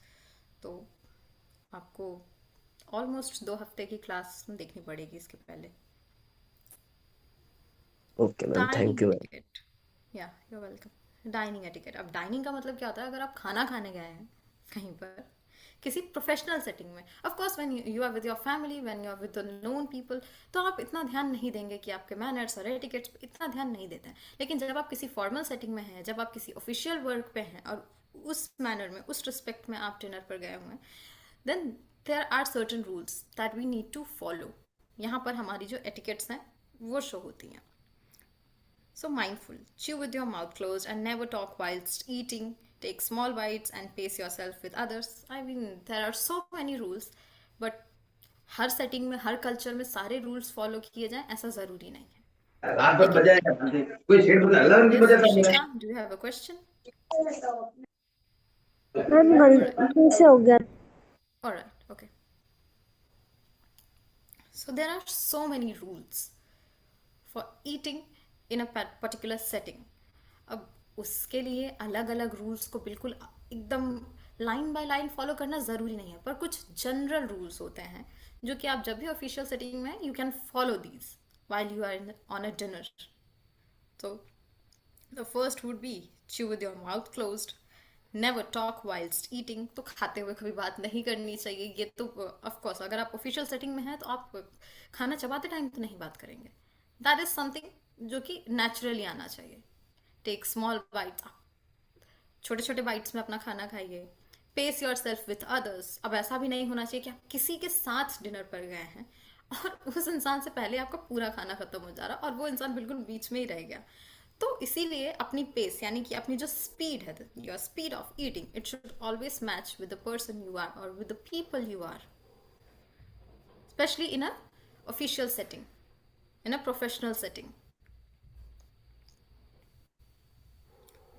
Speaker 3: तो आपको almost 2 हफ्ते की क्लास देखनी पड़ेगी इसके पहले।
Speaker 8: Okay ma'am,
Speaker 3: dining
Speaker 8: thank you ma'am.
Speaker 3: Etiquette, या यू वेलकम। डाइनिंग एटिकेट, अब डाइनिंग का मतलब क्या होता है? अगर आप खाना खाने गए हैं कहीं पर किसी प्रोफेशनल सेटिंग में, of course when you are with your family, when you are with the known people, तो आप इतना ध्यान नहीं देंगे कि आपके मैनर्स और एटिकेट्स पे इतना ध्यान नहीं देते हैं। लेकिन जब आप किसी फॉर्मल सेटिंग में हैं, जब आप किसी ऑफिशियल वर्क पे हैं और उस मैनर में, उस रिस्पेक्ट में आप डिनर पर गए हुए हैं, then there are certain rules that we need to follow. यहाँ पर हमारी जो एटिकेट्स हैं वो शो होती हैं। So mindful, chew with your mouth closed and never talk whilst eating. Take small bites and pace yourself with others. I mean, there are so many rules, but her setting में, हर culture में सारे rules follow किए जाएं ऐसा जरूरी नहीं है। Yes, Rishika, do you have a question?
Speaker 4: Ma'am गलती से हो गया।
Speaker 3: All right, okay. So there are so many rules for eating in a particular setting. अब उसके लिए अलग अलग रूल्स को बिल्कुल एकदम लाइन बाय लाइन फॉलो करना ज़रूरी नहीं है, पर कुछ जनरल रूल्स होते हैं जो कि आप जब भी ऑफिशियल सेटिंग में you can follow these while you are on a dinner. So the first would be chew with your mouth closed, never talk whilst eating. तो खाते हुए कभी बात नहीं करनी चाहिए। ये तो ऑफ कोर्स अगर आप ऑफिशियल सेटिंग में हैं तो आप खाना चबाते टाइम तो नहीं बात करेंगे। दैट इज समथिंग जो कि नेचुरली आना चाहिए। टेक स्मॉल बाइट्स, छोटे छोटे बाइट्स में अपना खाना खाइए। Pace yourself with others, अब ऐसा भी नहीं होना चाहिए कि आप किसी के साथ डिनर पर गए हैं और उस इंसान से पहले आपका पूरा खाना खत्म हो जा रहा और वो इंसान बिल्कुल बीच में ही रह गया। तो इसीलिए अपनी पेस यानी कि अपनी जो स्पीड है, your speed of eating, it should always match with the person you are और with the people you are, specially in a official setting, in a professional setting.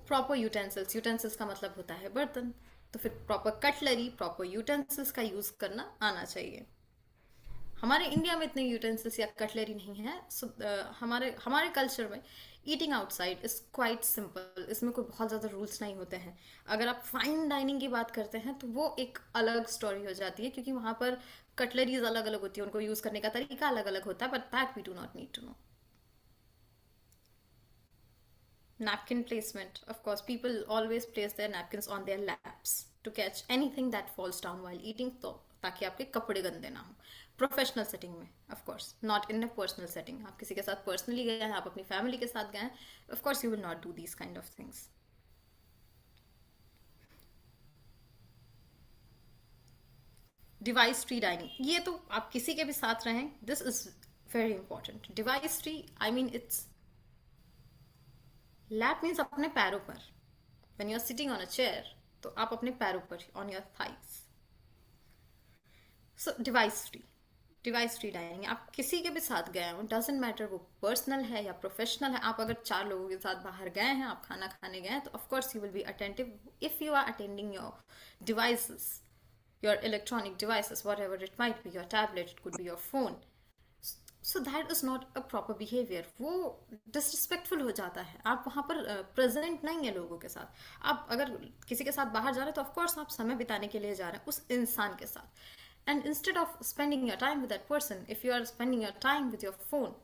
Speaker 3: Proper utensils, utensils का मतलब होता है बर्तन, तो फिर proper cutlery, proper utensils का use करना आना चाहिए। हमारे इंडिया में इतने यूटेंसिल्स या कटलरी नहीं है। हमारे कल्चर में eating outside is quite simple, इसमें कोई बहुत ज़्यादा रूल्स नहीं होते हैं। अगर आप फाइन डाइनिंग की बात करते हैं तो वो एक अलग स्टोरी हो जाती है, क्योंकि वहाँ पर कटलरीज अलग अलग होती है, उनको यूज़ करने का तरीका अलग अलग होता है, but that we do not need to know. Napkin placement. Of course, people always place their napkins on their laps to catch anything that falls down while eating, तो ताकि आपके कपड़े गंदे ना हो. प्रोफेशनल सेटिंग में, of course, not in a personal setting. आप किसी के साथ पर्सनली गए हैं, आप अपनी फैमिली के साथ गए हैं, of course you will not do these kind of things. Device free dining, ये तो आप किसी के भी साथ रहें, this is very important. Device free, I mean it's lap means अपने पैरों पर. When you are sitting on a chair, तो आप अपने पैरों पर, on your thighs. So device free dining, आप किसी के भी साथ गए हो, डजेंट मैटर वो पर्सनल है या प्रोफेशनल है. आप अगर 4 लोगों के साथ बाहर गए हैं, आप खाना खाने गए हैं, तो of course you will be attentive if you are attending your devices, your electronic devices, whatever it might be, your tablet, it could be your phone. So that is not a proper behavior. वो disrespectful हो जाता है. आप वहाँ पर present नहीं है लोगों के साथ. आप अगर किसी के साथ बाहर जा रहे हैं, तो of course आप समय बिताने के लिए जा रहे हैं उस इंसान के साथ. And instead of spending your time with that person, if you are spending your time with your phone,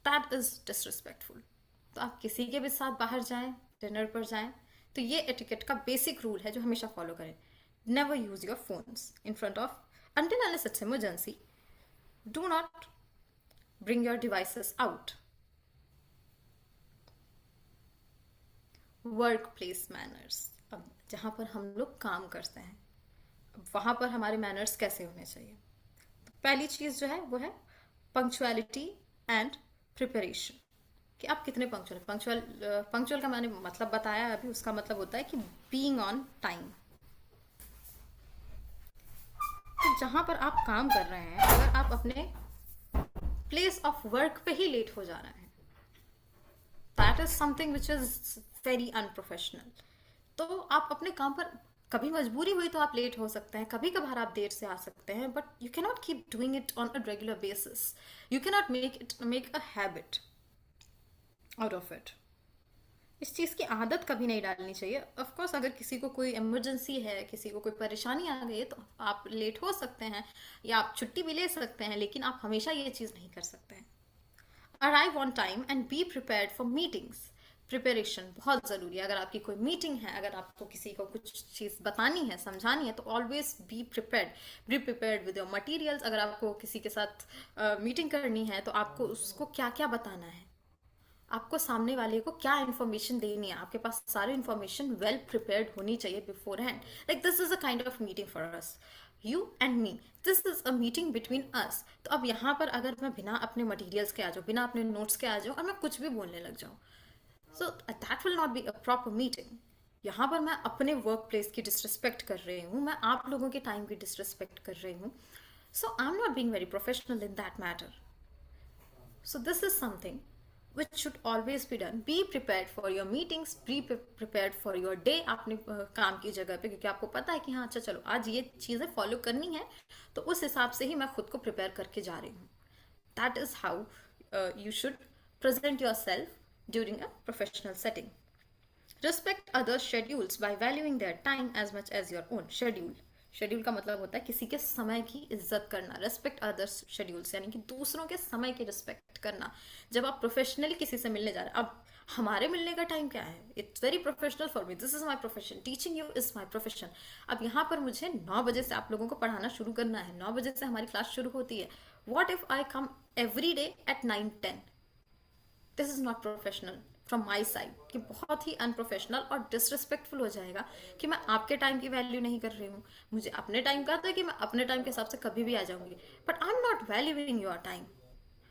Speaker 3: that is disrespectful. तो आप किसी के भी साथ बाहर जाएं, डिनर पर जाएं, तो ये एटिकेट का बेसिक रूल है जो हमेशा फॉलो करें. Never use your phones in front of, until unless it's emergency. Do not bring your devices out. Workplace manners. अब जहाँ पर हम लोग काम करते हैं, वहाँ पर हमारे मैनर्स कैसे होने चाहिए. तो पहली चीज़ जो है वो है पंक्चुअलिटी एंड प्रिपरेशन. कि आप कितने पंक्चुअल. पंक्चुअल का मैंने मतलब बताया अभी. उसका मतलब होता है कि बीइंग ऑन टाइम. तो जहाँ पर आप काम कर रहे हैं, अगर आप अपने प्लेस ऑफ वर्क पे ही लेट हो जा रहे हैं, that is something which is very unprofessional. तो आप अपने काम पर, कभी मजबूरी हुई तो आप लेट हो सकते हैं, कभी कभार आप देर से आ सकते हैं, but you can not keep doing it on a regular basis. You can not make a habit out of it. इस चीज़ की आदत कभी नहीं डालनी चाहिए. ऑफ कोर्स अगर किसी को कोई इमरजेंसी है, किसी को कोई परेशानी आ गई है, तो आप लेट हो सकते हैं या आप छुट्टी भी ले सकते हैं, लेकिन आप हमेशा ये चीज़ नहीं कर सकते हैं. Arrive on time and be prepared for meetings. Preparation बहुत ज़रूरी है. अगर आपकी कोई मीटिंग है, अगर आपको किसी को कुछ चीज़ बतानी है, समझानी है, तो always be prepared with your materials. अगर आपको किसी के साथ मीटिंग करनी है, तो आपको उसको क्या क्या बताना है, आपको सामने वाले को क्या इन्फॉर्मेशन देनी है, आपके पास सारी इन्फॉर्मेशन वेल प्रिपेयर्ड होनी चाहिए before hand. Like this is a kind of meeting for us, you and me. This is a meeting between us. तो अब यहाँ पर अगर मैं बिना अपने मटीरियल्स के आ जाऊँ, बिना अपने नोट्स के आ जाऊँ और मैं कुछ भी बोलने लग जाऊँ, सो that will not be a proper meeting. यहाँ पर मैं अपने वर्क प्लेस की डिसरिस्पेक्ट कर रही हूँ, मैं आप लोगों के टाइम की डिसरिस्पेक्ट कर रही हूँ. So I am not being very professional in that matter. So this is something which should always be done. Be prepared for your meetings, be prepared for your day. आपने काम की जगह पे, क्योंकि आपको पता है कि हाँ अच्छा चलो आज ये चीज़ें फॉलो करनी है, तो उस हिसाब से ही मैं खुद को प्रिपेयर करके जा रही हूँ. That is how you should present yourself during a professional setting. Respect others' schedules by valuing their time as much as your own. Schedule का मतलब होता है किसी के समय की इज्जत करना. रेस्पेक्ट अदर्स शेड्यूल्स, यानी कि दूसरों के समय की रिस्पेक्ट करना. जब आप प्रोफेशनली किसी से मिलने जा रहे हैं, अब हमारे मिलने का टाइम क्या है, it's very professional for me, this is my profession, teaching you is my profession. अब यहाँ पर मुझे 9 बजे से आप लोगों को पढ़ाना शुरू करना है, 9 बजे से हमारी क्लास शुरू होती है. What if I come every day at 9-10? This is not professional from my side. कि बहुत ही अनप्रोफेशनल और डिसरिस्पेक्टफुल हो जाएगा कि मैं आपके टाइम की वैल्यू नहीं कर रही हूँ. मुझे अपने टाइम का था कि मैं अपने टाइम के हिसाब से कभी भी आ जाऊंगी, but I am not valuing your time.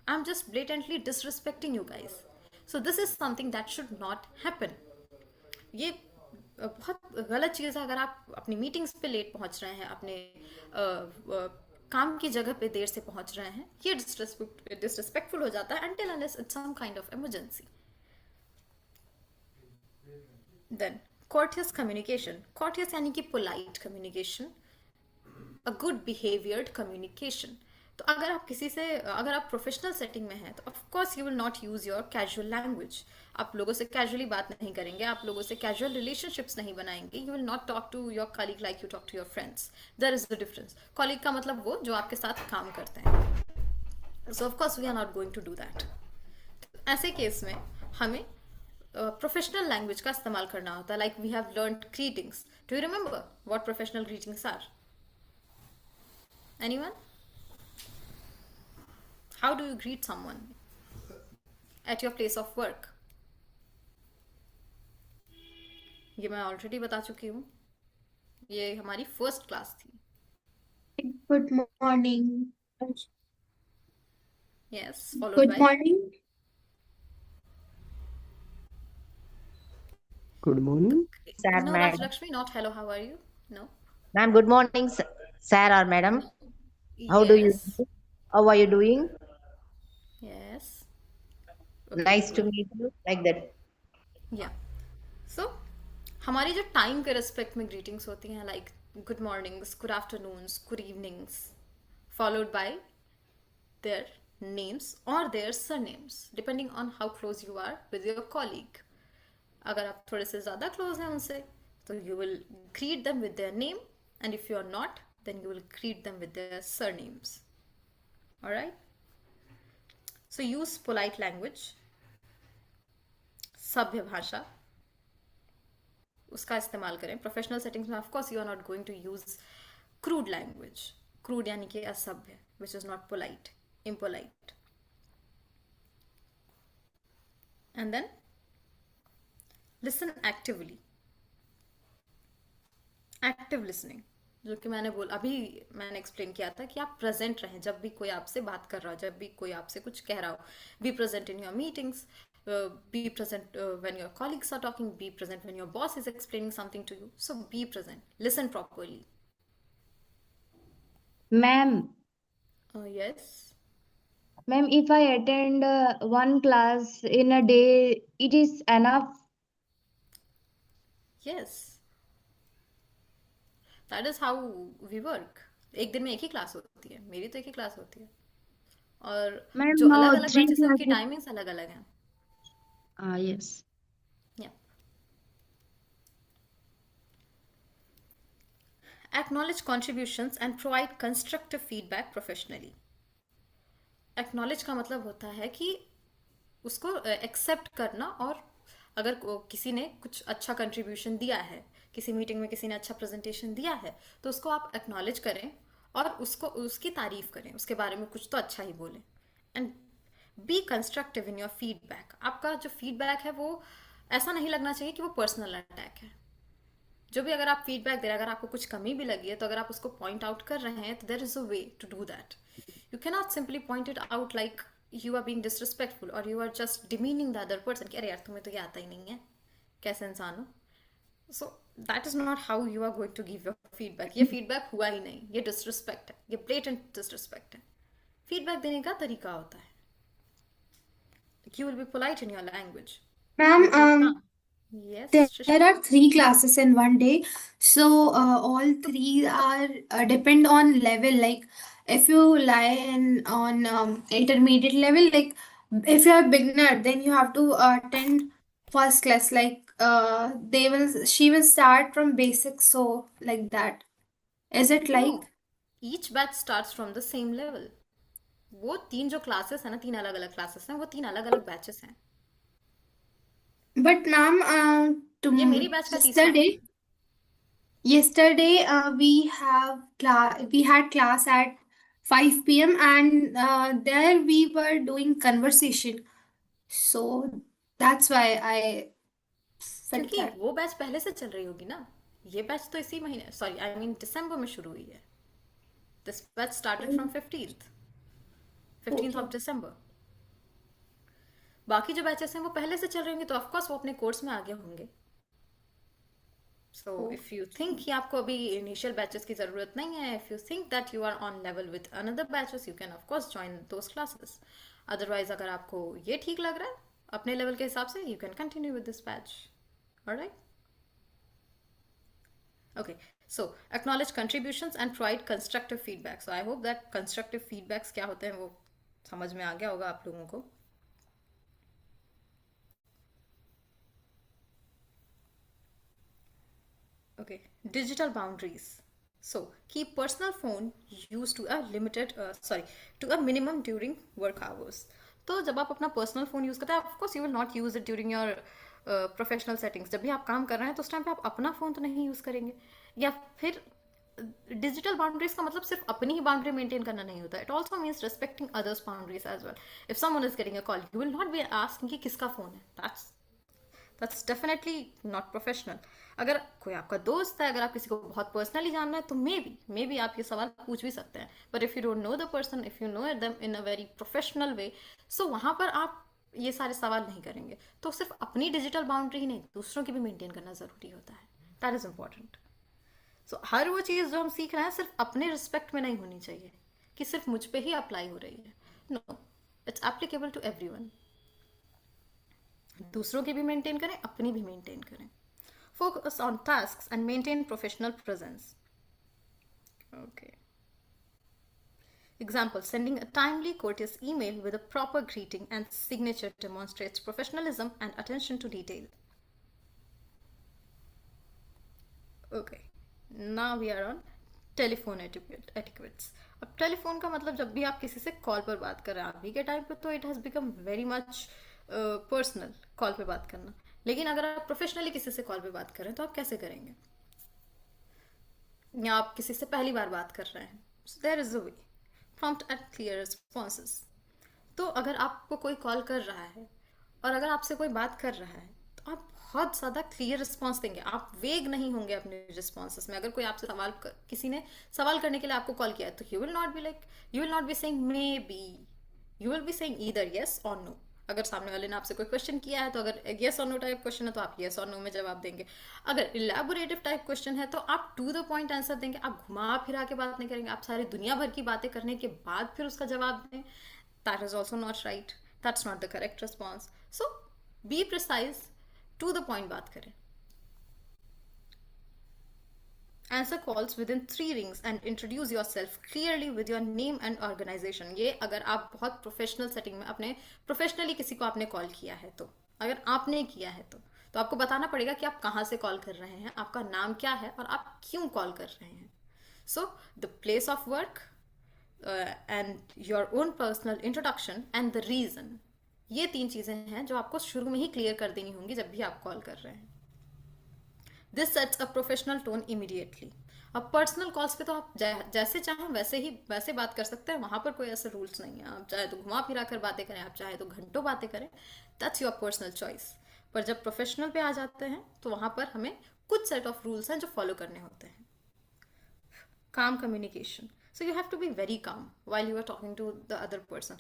Speaker 3: I am just blatantly disrespecting you guys. So this is something that should not happen. ये बहुत गलत चीज़ है. अगर आप अपनी मीटिंग्स पे लेट पहुँच रहे हैं, अपने काम की जगह पे देर से पहुँच रहे हैं, ये डिसरिस्पेक्टफुल हो जाता है until unless it's some kind of emergency. Then courteous communication. Courteous यानी कि polite communication, a good behaviored communication. तो अगर आप किसी से, अगर आप प्रोफेशनल सेटिंग में हैं, तो of course you will not use your casual language. आप लोगों से कैजुअली बात नहीं करेंगे, आप लोगों से कैजुअल रिलेशनशिप्स नहीं बनाएंगे. You will not talk to your colleague like you talk to your friends. There is the difference. Colleague का मतलब वो जो आपके साथ काम करते हैं. So of course we are not going to do that. ऐसे केस में हमें प्रोफेशनल लैंग्वेज का इस्तेमाल करना होता है. Like we have learned greetings. Do you remember what professional greetings are? Anyone? How do you greet someone eight your place of work? ये मैं ऑलरेडी बता चुकी हूँ. ये हमारी फर्स्ट क्लास थी.
Speaker 4: Good morning.
Speaker 3: Yes, followed
Speaker 4: Good
Speaker 3: by
Speaker 4: morning.
Speaker 8: Good morning.
Speaker 7: Sir,
Speaker 3: no.
Speaker 7: madam.
Speaker 3: Rajlakshmi, not hello, how are you? No.
Speaker 7: Ma'am, good morning, sir or madam. How do you?
Speaker 3: Yes.
Speaker 7: How are you doing?
Speaker 3: Yes. Okay.
Speaker 7: Nice to meet you. Like that.
Speaker 3: या सो हमारी जो time के respect में greetings होती हैं, like good mornings, good afternoons, good evenings, followed by their names और their surnames, depending on how close you are with your colleague. अगर आप थोड़े से ज़्यादा क्लोज हैं उनसे, तो you will greet them with their name, and if you are not, then you will greet them with their surnames. Alright? So use polite language, सभ्य भाषा, उसका इस्तेमाल करें. प्रोफेशनल सेटिंग्स में of course you are not going to use crude language. Crude यानी कि असभ्य, which is not polite, impolite. And then listen actively. Active listening, जो कि अभी मैंने एक्सप्लेन किया था कि आप प्रेजेंट रहें जब भी कोई आपसे बात कर रहा हो, जब भी कोई आपसे कुछ कह रहा हो. Be present in your meetings, be present when your colleagues are talking, be present when your boss is explaining something to you. So be present, listen properly.
Speaker 1: Ma'am,
Speaker 3: Yes.
Speaker 1: ma'am, if I attend one class in a day, it is enough.
Speaker 3: Yes. That is how we work. एक दिन में एक ही class होती है. मेरी तो एक ही class होती है. और
Speaker 1: Ma'am,
Speaker 3: जो अलग अलग
Speaker 1: three
Speaker 3: बैचेस हैं उनकी
Speaker 1: classes.
Speaker 3: टाइमिंग्स अलग अलग हैं.
Speaker 1: Yes.
Speaker 3: Yeah. Acknowledge contributions and provide constructive feedback professionally. Acknowledge का मतलब होता है कि उसको एक्सेप्ट करना, और अगर किसी ने कुछ अच्छा कंट्रीब्यूशन दिया है, किसी मीटिंग में किसी ने अच्छा प्रेजेंटेशन दिया है, तो उसको आप एक्नॉलेज करें और उसको उसकी तारीफ करें, उसके बारे में कुछ तो अच्छा ही बोलें. And be constructive in your feedback. आपका जो फीडबैक है वो ऐसा नहीं लगना चाहिए कि वो पर्सनल अटैक है. जो भी अगर आप फीडबैक दे रहे हैं, अगर आपको कुछ कमी भी लगी है, तो अगर आप उसको पॉइंट आउट कर रहे हैं, तो there is a way to do that. You can not simply point it out like you are being disrespectful और you are just demeaning the other person कि अरे यार तुम्हें तो ये आता ही नहीं है, कैसे इंसान हो. So that is not how you are going to give your feedback. ये फीडबैक हुआ ही नहीं, ये डिसरिस्पेक्ट है, ये ब्लेटेंट डिसरिस्पेक्ट है. फीडबैक देने का तरीका होता है. You will be polite in your language.
Speaker 4: Ma'am,
Speaker 3: Yes,
Speaker 4: there are 3 classes in one day, so all 3 are depend on level. Like if you lie in on intermediate level, like if you are beginner, then you have to attend first class. Like she will start from basics, so like that. Is it like?
Speaker 3: No. Each batch starts from the same level. वो 3 जो classes है ना, 3 अलग अलग classes हैं, वो 3 अलग अलग बैचेस हैं.
Speaker 4: But ma'am,
Speaker 3: ये मेरी बैच का तीसरा है.
Speaker 4: yesterday we had class at 5 p.m. and there we were doing conversation. So that's why I felt
Speaker 3: क्योंकि
Speaker 4: that.
Speaker 3: वो बैच पहले से चल रही होगी ना. ये बैच तो इसी महीने, सॉरी आई मीन दिसंबर में शुरू हुई है. This batch started from 15th of December. बाकी जो बैचेस हैं वो पहले से चल रहे होंगे, तो ऑफकोर्स वो अपने कोर्स में आगे होंगे. सो इफ यू थिंक कि आपको अभी इनिशियल बैचेस की जरूरत नहीं है, if you think that you are on level with another batches, you can of course join those classes. Otherwise अगर आपको ये ठीक लग रहा है अपने लेवल के हिसाब से, you can continue with this batch. Alright? Okay, so acknowledge contributions and provide constructive feedback. So I hope that constructive feedbacks क्या होते हैं वो समझ में आ गया होगा आप लोगों को. Okay, digital boundaries. So keep personal phone used to a minimum during work hours. तो जब आप अपना पर्सनल फोन यूज करते हैं, of course you will not use it during your professional settings, जब भी आप काम कर रहे हैं तो उस टाइम पे आप अपना फ़ोन तो नहीं यूज़ करेंगे। या फिर डिजिटल बाउंड्रीज का मतलब सिर्फ अपनी ही बाउंड्री मेंटेन करना नहीं होता, it also means respecting others boundaries as well. If someone is getting a call, you will not be asking कि किसका फ़ोन है, दैट्स डेफिनेटली नॉट प्रोफेशनल। अगर कोई आपका दोस्त है, अगर आप किसी को बहुत पर्सनली जानना है तो मे बी आप ये सवाल पूछ भी सकते हैं, but if you don't know the person, if you know them in a very professional way, so वहाँ पर आप ये सारे सवाल नहीं करेंगे। तो सिर्फ अपनी डिजिटल बाउंड्री ही नहीं, दूसरों की भी मेंटेन करना ज़रूरी होता है, दैट इज़ इम्पॉर्टेंट। सो हर वो चीज़ जो हम सीख रहे हैं सिर्फ अपने रिस्पेक्ट में नहीं होनी चाहिए कि सिर्फ मुझ पे ही अप्लाई हो रही है, no, it's applicable to everyone. दूसरों की भी मेंटेन करें, अपनी भी मेंटेन करें। Focus on tasks and maintain professional presence. Okay, example, sending a timely courteous email with a proper greeting and signature demonstrates professionalism and attention to detail. Okay, now we are on telephone etiquettes. अब telephone का मतलब जब भी आप किसी से call पर बात कर रहे हैं, अभी के टाइम पे तो it has become very much personal call पे बात करना, लेकिन अगर आप प्रोफेशनली किसी से कॉल पे बात कर रहे हैं तो आप कैसे करेंगे? या आप किसी से पहली बार बात कर रहे हैं, there is a way, prompt and clear responses. तो अगर आपको कोई कॉल कर रहा है और अगर आपसे कोई बात कर रहा है तो आप बहुत ज़्यादा क्लियर रिस्पॉन्स देंगे, आप वेग नहीं होंगे अपने रिस्पॉन्सेस में। अगर कोई आपसे किसी ने सवाल करने के लिए आपको कॉल किया है तो you will not be saying may be, you will be saying either yes और नो। अगर सामने वाले ने आपसे कोई क्वेश्चन किया है तो अगर येस और नो टाइप क्वेश्चन है तो आप येस और नो में जवाब देंगे। अगर इलेबोरेटिव टाइप क्वेश्चन है तो आप टू द पॉइंट आंसर देंगे, आप घुमा फिरा के बात नहीं करेंगे, आप सारी दुनिया भर की बातें करने के बाद फिर उसका जवाब दें। That is also not right, that's not the correct response. So be precise, to the point बात करें। Answer calls within 3 rings and introduce yourself clearly with your name and organization. ये अगर आप बहुत प्रोफेशनल सेटिंग में अपने professionally किसी को आपने कॉल किया है तो, अगर आपने किया है तो आपको बताना पड़ेगा कि आप कहाँ से कॉल कर रहे हैं, आपका नाम क्या है और आप क्यों कॉल कर रहे हैं। So the place of work and your own personal introduction and the reason, ये 3 चीज़ें हैं जो आपको शुरू में ही क्लियर कर देनी होंगी जब भी आप कॉल कर रहे हैं। This sets a professional tone immediately. अब पर्सनल कॉल्स पे तो आप जैसे चाहें वैसे बात कर सकते हैं, वहाँ पर कोई ऐसे रूल्स नहीं है। आप चाहे तो घुमा फिरा कर बातें करें, आप चाहे तो घंटों बातें करें, दैट्स योर पर्सनल चॉइस। पर जब प्रोफेशनल पे आ जाते हैं तो वहाँ पर हमें कुछ सेट ऑफ रूल्स हैं जो फॉलो करने होते हैं। Calm communication, so you have to be very calm while you are talking to the other person.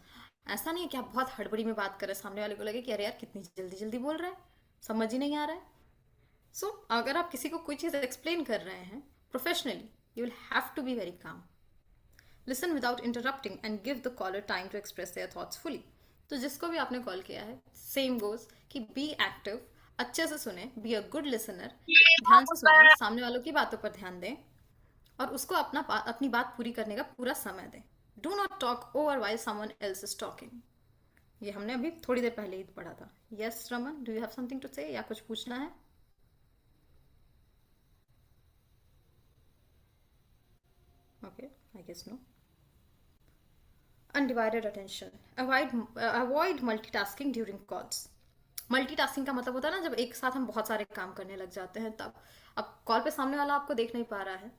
Speaker 3: ऐसा नहीं है कि आप बहुत हड़बड़ी में बात करें, सामने वाले को लगे कि अरे यार कितनी जल्दी बोल रहा है, समझ ही नहीं आ रहा है। सो अगर आप किसी को कोई चीज़ एक्सप्लेन कर रहे हैं professionally, you will have to be very calm. Listen without interrupting and give the caller time to express their thoughts fully. तो जिसको भी आपने कॉल किया है, सेम गोज कि बी एक्टिव, अच्छे से सुने, बी अ गुड लिसनर, ध्यान से सुने, सामने वालों की बातों पर ध्यान दें और उसको अपनी बात पूरी करने का पूरा समय दें। Do not talk over while someone else is talking. ये हमने अभी थोड़ी देर पहले ही पढ़ा था। Yes Raman, do you have something to say या कुछ पूछना है? Okay, I guess no. Undivided attention. Avoid multitasking during calls. Multitasking का मतलब होता है ना जब एक साथ हम बहुत सारे काम करने लग जाते हैं तब। अब कॉल पे सामने वाला आपको देख नहीं पा रहा है,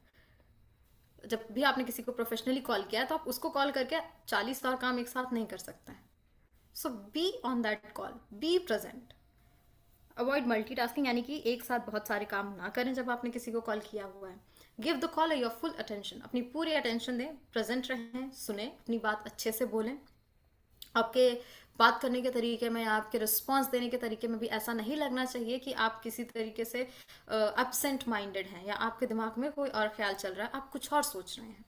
Speaker 3: जब भी आपने किसी को प्रोफेशनली कॉल किया है तो आप उसको कॉल करके 40 और काम एक साथ नहीं कर सकते हैं। So be on that call, be present. Avoid multitasking यानी कि एक साथ बहुत सारे काम ना करें जब आपने किसी को कॉल किया हुआ है। Give the caller your full attention, अपनी पूरी अटेंशन दें, प्रेजेंट रहें, सुने, अपनी बात अच्छे से बोलें। आपके बात करने के तरीके में, आपके रिस्पॉन्स देने के तरीके में भी ऐसा नहीं लगना चाहिए कि आप किसी तरीके से एब्सेंट माइंडेड हैं या आपके दिमाग में कोई और ख्याल चल रहा है, आप कुछ और सोच रहे हैं,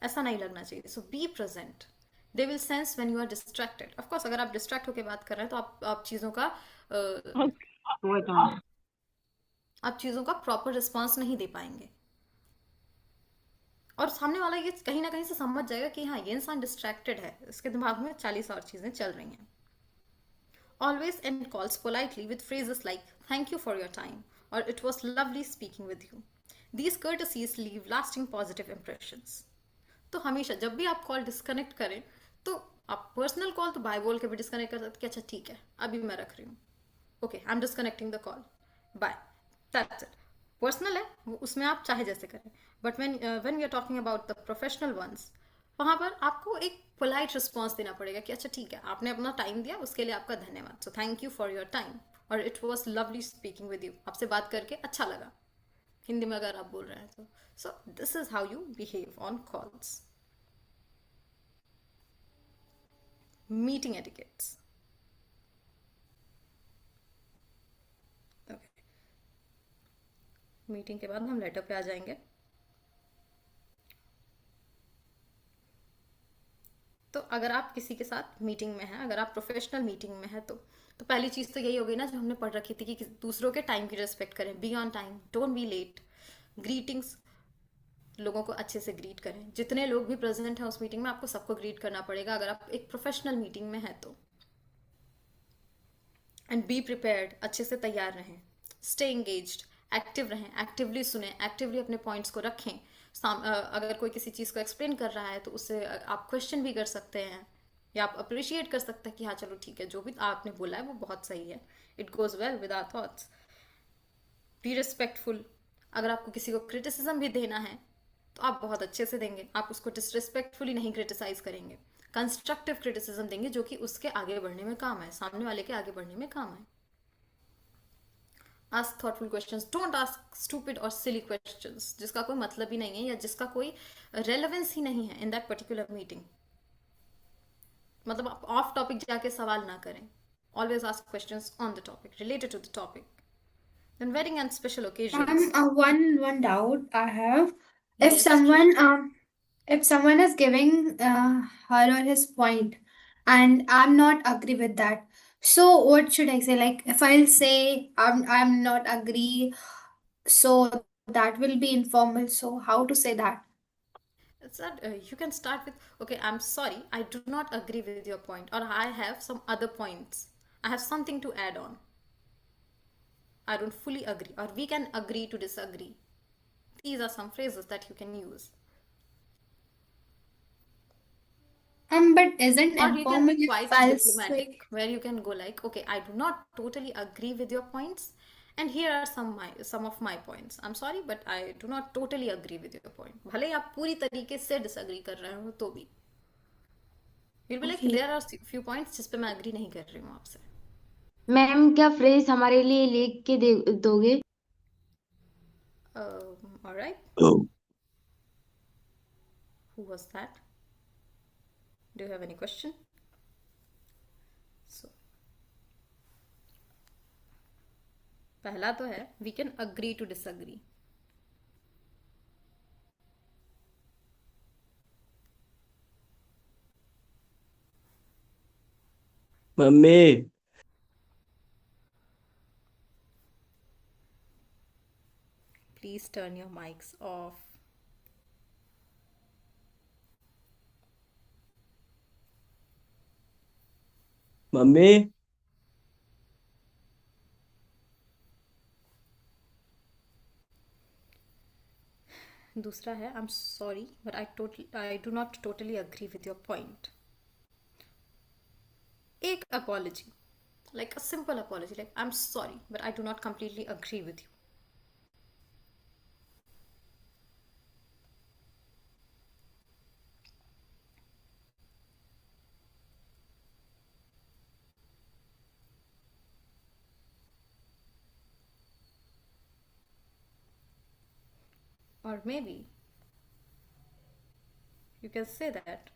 Speaker 3: ऐसा नहीं लगना चाहिए। So be present. They will sense when you are distracted. Of course अगर आप डिस्ट्रैक्ट होकर बात कर रहे हैं तो आप चीज़ों का प्रॉपर रिस्पॉन्स नहीं दे पाएंगे और सामने वाला ये कहीं ना कहीं से समझ जाएगा कि हाँ ये इंसान डिस्ट्रैक्टेड है, इसके दिमाग में 40 और चीज़ें चल रही हैं। Always end calls politely with phrases like thank you for your time और it was lovely speaking with you. These courtesies leave lasting positive impressions. तो हमेशा जब भी आप कॉल डिस्कनेक्ट करें तो आप पर्सनल कॉल तो बाय बोल के भी डिस्कनेक्ट कर सकते कि अच्छा ठीक है अभी मैं रख रही हूँ, okay, I am disconnecting the call, bye, that's it. Personal है वो, उसमें आप चाहे जैसे करें, but when we are talking about the professional ones, वहाँ पर आपको एक पोलाइट रिस्पॉन्स देना पड़ेगा कि अच्छा ठीक है, आपने अपना टाइम दिया, उसके लिए आपका धन्यवाद, so thank you for your time, और it was lovely speaking with you, आपसे बात करके अच्छा लगा, हिंदी में अगर आप बोल रहे हैं तो। सो this is how you behave on calls. Meeting etiquettes. Okay, meeting के बाद हम लेटर पे आ जाएंगे। तो अगर आप किसी के साथ मीटिंग में हैं, अगर आप प्रोफेशनल मीटिंग में हैं, तो पहली चीज़ तो यही होगी ना जो हमने पढ़ रखी थी कि दूसरों के टाइम की रिस्पेक्ट करें, be on time, don't be late, greetings, लोगों को अच्छे से ग्रीट करें। जितने लोग भी प्रेजेंट हैं उस मीटिंग में, आपको सबको ग्रीट करना पड़ेगा अगर आप एक प्रोफेशनल मीटिंग में हैं तो। एंड बी प्रिपेयर्ड, अच्छे से तैयार रहें। स्टे एंगेज्ड, एक्टिव रहें, एक्टिवली सुने, एक्टिवली अपने पॉइंट्स को रखें। अगर कोई किसी चीज़ को एक्सप्लेन कर रहा है तो उससे आप क्वेश्चन भी कर सकते हैं, या आप अप्रिशिएट कर सकते हैं कि हाँ चलो ठीक है, जो भी आपने बोला है वो बहुत सही है, it goes well with our thoughts. Be respectful, अगर आपको किसी को क्रिटिसिज्म भी देना है तो आप बहुत अच्छे से देंगे, आप उसको डिसरिस्पेक्टफुली नहीं क्रिटिसाइज करेंगे, कंस्ट्रक्टिव क्रिटिसिज्म देंगे जो कि उसके आगे बढ़ने में काम है, सामने वाले के आगे बढ़ने में काम है। Ask thoughtful questions, don't ask stupid और सिली क्वेश्चंस जिसका कोई मतलब ही नहीं है या जिसका कोई रेलेवेंस ही नहीं है इन दैट पर्टिकुलर मीटिंग। मतलब आप ऑफ टॉपिक जाके सवाल ना करें, always ask questions on the topic, related to the topic. Then wedding and special occasions.
Speaker 4: One doubt I have. If
Speaker 3: Yes,
Speaker 4: someone if someone is giving her or his point and I'm not agree with that, so what should I say? Like if I'll say I'm not agree, so that will be informal. So how to say that?
Speaker 3: it's that you can start with, okay, I'm sorry, I do not agree with your point, or I have some other points, I have something to add on, I don't fully agree, or we can agree to disagree. These are some phrases that you can use.
Speaker 4: But isn't
Speaker 3: Or you can be
Speaker 4: informal if
Speaker 3: quite
Speaker 4: I'll
Speaker 3: diplomatic,
Speaker 4: say
Speaker 3: where you can go like, okay, I do not totally agree with your points, and here are some of my points. I'm sorry, but I do not totally agree with your point. भले ही आप पूरी तरीके से disagree कर रहे हो तो भी, you'll be like,
Speaker 4: okay.
Speaker 3: there are few points जिस पे मैं agree नहीं कर रही हूँ आपसे.
Speaker 1: मैम क्या फ्रेज हमारे लिए लिख के दोगे?
Speaker 3: All right. Who was that? Do you have any question? So, पहला तो है, we can agree to disagree.
Speaker 8: Mummy
Speaker 3: Please turn your mics off.
Speaker 8: Mummy
Speaker 3: दूसरा है, I'm sorry, but I do not totally agree with your point. एक apology, like a simple apology, like I'm sorry, but I do not completely agree with you. Or maybe you can say that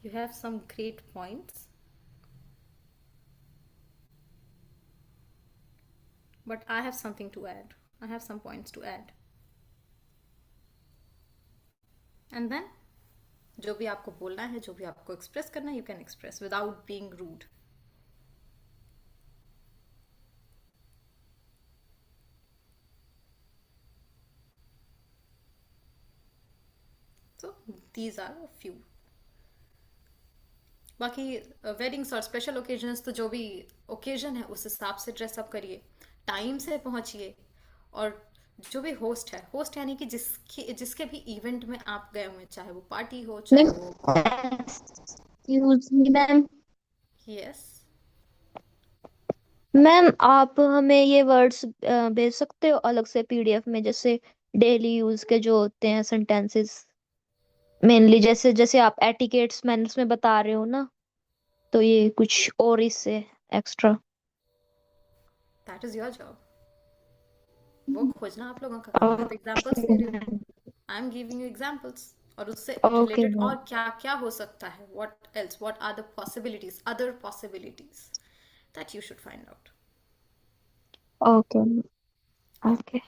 Speaker 3: you have some great points, but I have something to add. I have some points to add. And then जो भी आपको बोलना है, जो भी आपको express करना है, you can express without being rude. So these are a few. बाकी वेडिंग्स और स्पेशल ओकेजन्स तो जो भी ओकेजन है उस हिसाब से ड्रेसअप करिए, टाइम से पहुंचिए, और जो भी होस्ट है, होस्ट यानी कि जिसके भी इवेंट में आप गए हुए हैं, चाहे वो पार्टी हो, चाहे
Speaker 2: मैम
Speaker 3: वो
Speaker 2: excuse me ma'am.
Speaker 3: Yes.
Speaker 2: Ma'am आप हमें ये वर्ड्स भेज सकते हो अलग से पीडीएफ में, जैसे डेली यूज के जो होते हैं सेंटेंसेस, मेनली जैसे जैसे आप एटिकेट्स मैनर्स में बता रहे हो ना, तो ये कुछ और इससे extra.
Speaker 3: That is your job, वो खोजना आप लोगों का काम है। मैं तो एग्जांपल्स दे रही हूँ, I am giving you examples, और उससे
Speaker 2: ओके
Speaker 3: रिलेटेड और
Speaker 2: मैम।
Speaker 3: क्या क्या हो सकता है, what else, what are the possibilities, other possibilities that you should find out.
Speaker 2: Okay okay.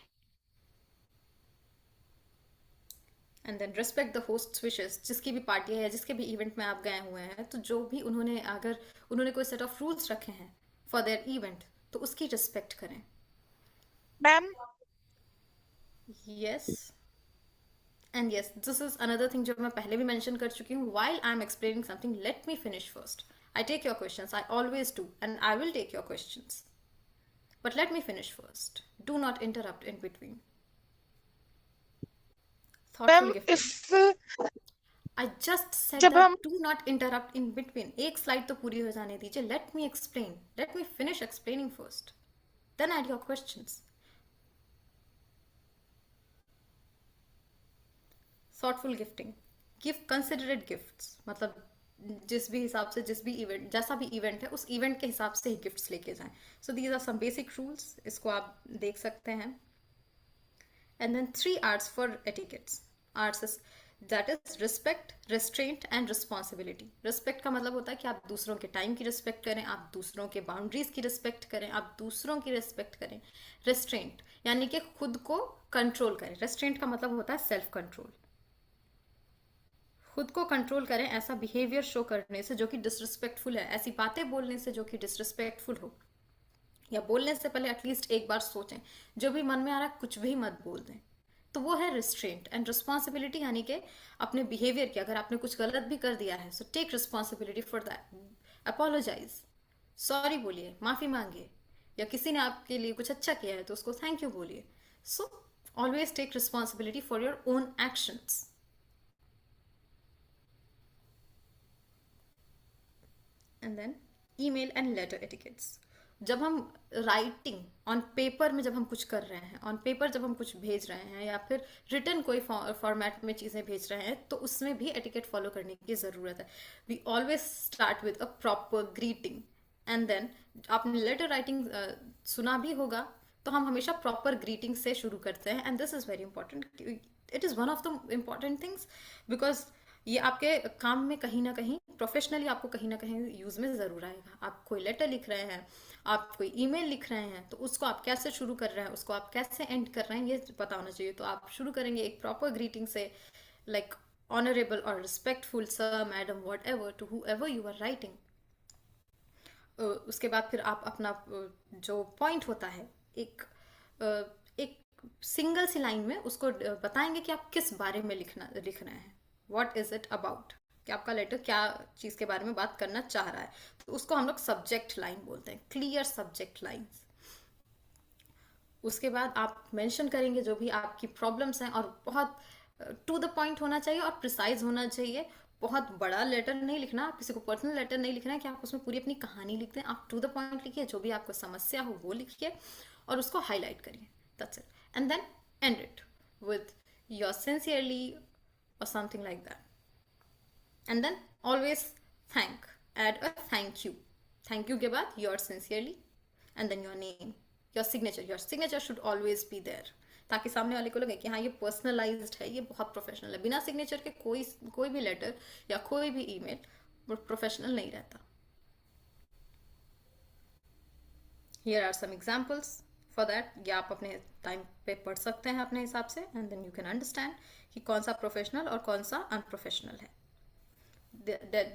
Speaker 3: And then respect the hosts wishes. जिसकी भी पार्टी है, जिसके भी इवेंट में आप गए हुए हैं, तो जो भी उन्होंने, अगर उन्होंने कोई सेट ऑफ रूल्स रखे हैं फॉर देयर इवेंट, तो उसकी रिस्पेक्ट करें।
Speaker 9: Ma'am
Speaker 3: yes and yes, this is another thing जो मैं पहले भी मेंशन कर चुकी हूँ। While I am explaining something, let me finish first. I take your questions, I always do, and I will take your questions, but let me finish first. Do not interrupt in between. Thoughtful
Speaker 9: ma'am
Speaker 3: gifting.
Speaker 9: If
Speaker 3: I just said
Speaker 9: जब
Speaker 3: that
Speaker 9: हम
Speaker 3: do not interrupt in between. एक slide तो पूरी हो जाने दीजिए. Let me explain. Let me finish explaining first. Then add your questions. Thoughtful gifting. Give considerate gifts. मतलब जिस भी हिसाब से, जिस भी इवेंट, जैसा भी इवेंट है, उस इवेंट के हिसाब से ही गिफ्ट्स लेके जाएं. So these are some basic rules, इसको आप देख सकते हैं. And then 3 R's for etiquettes. R's is, that is respect, restraint and responsibility. Respect का मतलब होता है कि आप दूसरों के टाइम की रिस्पेक्ट करें, आप दूसरों के बाउंड्रीज की रिस्पेक्ट करें, आप दूसरों की रिस्पेक्ट करें. Restraint यानी कि खुद को कंट्रोल करें. Restraint का मतलब होता है सेल्फ कंट्रोल. खुद को कंट्रोल करें ऐसा बिहेवियर शो करने से जो कि डिसरिस्पेक्टफुल है, ऐसी बातें बोलने से जो कि डिसरिस्पेक्टफुल हो, या बोलने से पहले एटलीस्ट एक बार सोचें. जो भी मन में आ रहा है कुछ भी मत बोल दें. तो वो है रिस्ट्रेंट. एंड रिस्पॉन्सिबिलिटी यानी कि अपने बिहेवियर की, अगर आपने कुछ गलत भी कर दिया है, so take responsibility for that. Apologize, sorry बोलिए, माफ़ी मांगिए, या किसी ने आपके लिए कुछ अच्छा किया है तो उसको थैंक यू बोलिए. So always take responsibility for your own actions. And then email and letter etiquettes. जब हम राइटिंग ऑन पेपर में, जब हम कुछ कर रहे हैं, ऑन पेपर जब हम कुछ भेज रहे हैं, या फिर रिटर्न कोई फॉर्मेट में चीज़ें भेज रहे हैं, तो उसमें भी एटिकेट फॉलो करने की ज़रूरत है. We always start with a proper greeting, and then आपने लेटर राइटिंग सुना भी होगा, तो हम हमेशा प्रॉपर ग्रीटिंग से शुरू करते हैं. And this is very important. It is one of the important things, because ये आपके काम में कहीं ना कहीं, प्रोफेशनली आपको कहीं ना कहीं यूज़ में ज़रूर आएगा. आप कोई लेटर लिख रहे हैं, आप कोई ईमेल लिख रहे हैं, तो उसको आप कैसे शुरू कर रहे हैं, उसको आप कैसे एंड कर रहे हैं, ये पता होना चाहिए. तो आप शुरू करेंगे एक प्रॉपर ग्रीटिंग से, लाइक ऑनरेबल और respectful sir, madam, whatever, to whoever you are writing. उसके बाद फिर आप अपना जो पॉइंट होता है, एक सिंगल सी लाइन में उसको बताएंगे कि आप किस बारे में लिख रहे हैं. व्हाट इज इट अबाउट, कि आपका लेटर क्या चीज़ के बारे में बात करना चाह रहा है. तो उसको हम लोग सब्जेक्ट लाइन बोलते हैं, क्लियर सब्जेक्ट लाइन्स. उसके बाद आप मेंशन करेंगे जो भी आपकी प्रॉब्लम्स हैं, और बहुत टू द पॉइंट होना चाहिए और प्रिसाइज होना चाहिए. बहुत बड़ा लेटर नहीं लिखना, किसी को पर्सनल लेटर नहीं लिखना है कि आप उसमें पूरी अपनी कहानी लिखते हैं. आप टू द पॉइंट लिखिए, जो भी आपको समस्या हो वो लिखिए और उसको हाईलाइट करिए. That's it. And then end with your योर सिंसियरली or something like that. And then always thank, add a thank you. Thank you के बाद yours sincerely, and then your name, your signature should always be there, ताकि सामने वाले को लगे कि हाँ ये पर्सनलाइज्ड है, ये बहुत प्रोफेशनल है. बिना सिग्नेचर के कोई भी लेटर या कोई भी ईमेल प्रोफेशनल नहीं रहता. Here are some examples for that. ये आप अपने टाइम पे पढ़ सकते हैं अपने हिसाब से, and then you can understand कि कौन सा प्रोफेशनल और कौन सा अनप्रोफेशनल है.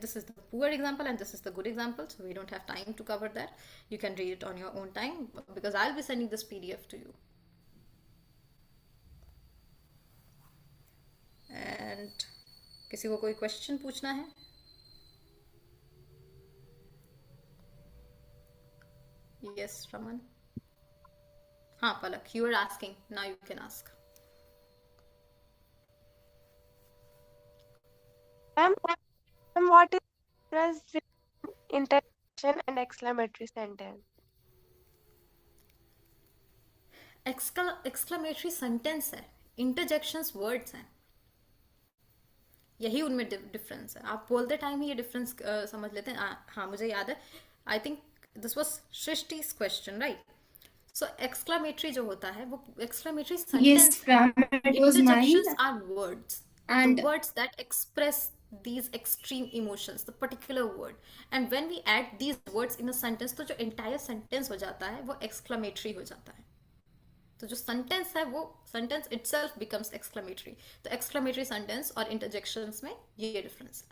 Speaker 3: This is the poor example and this is the good example, so we don't have time to cover that. You can read it on your own time because I'll be sending this PDF to you. And किसी को कोई question पूछना है? Yes, Raman. हाँ पलक, you were asking, now you can ask.
Speaker 10: Ma'am, what is the difference between interjection and exclamatory sentence?
Speaker 3: Exclamatory sentence है, interjections words हैं, यही उनमें डिफरेंस है. आप बोलते टाइम ही ये डिफरेंस समझ लेते हैं. हाँ मुझे याद है, I think this was Srishti's question, right? So exclamatory जो होता है वो एक्सक्लेमेटरी
Speaker 4: Yes,
Speaker 3: सेंटेंस है.
Speaker 4: ma'am, it was mine.
Speaker 3: Interjections are words, the
Speaker 4: And
Speaker 3: words that express these extreme emotions, the particular word. And when we add these words in a sentence, तो जो entire sentence हो जाता है वो exclamatory हो जाता है. तो जो सेंटेंस है वो सेंटेंस इटसेल्फ बिकम्स एक्सक्लेमेटरी. तो एक्सक्लेमेटरी सेंटेंस और इंटरजेक्शंस में ये डिफरेंस है.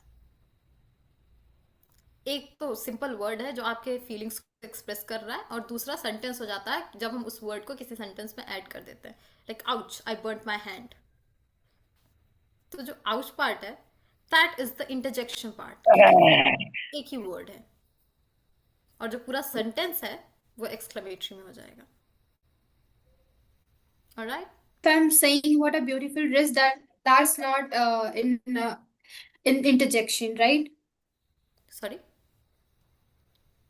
Speaker 3: एक तो सिंपल वर्ड है जो आपके फीलिंग्स को एक्सप्रेस कर रहा है, और दूसरा सेंटेंस हो जाता है जब हम उस वर्ड को किसी सेंटेंस में ऐड कर देते हैं. Like ouch, I burned my hand. तो जो आउच पार्ट है that is the interjection part. एक ही वर्ड है, और जो पूरा सेंटेंस है वो एक्सक्लेमेटरी में हो जाएगा. Alright?
Speaker 4: if I'm saying what a beautiful dress, that's not in interjection, right?
Speaker 3: Sorry?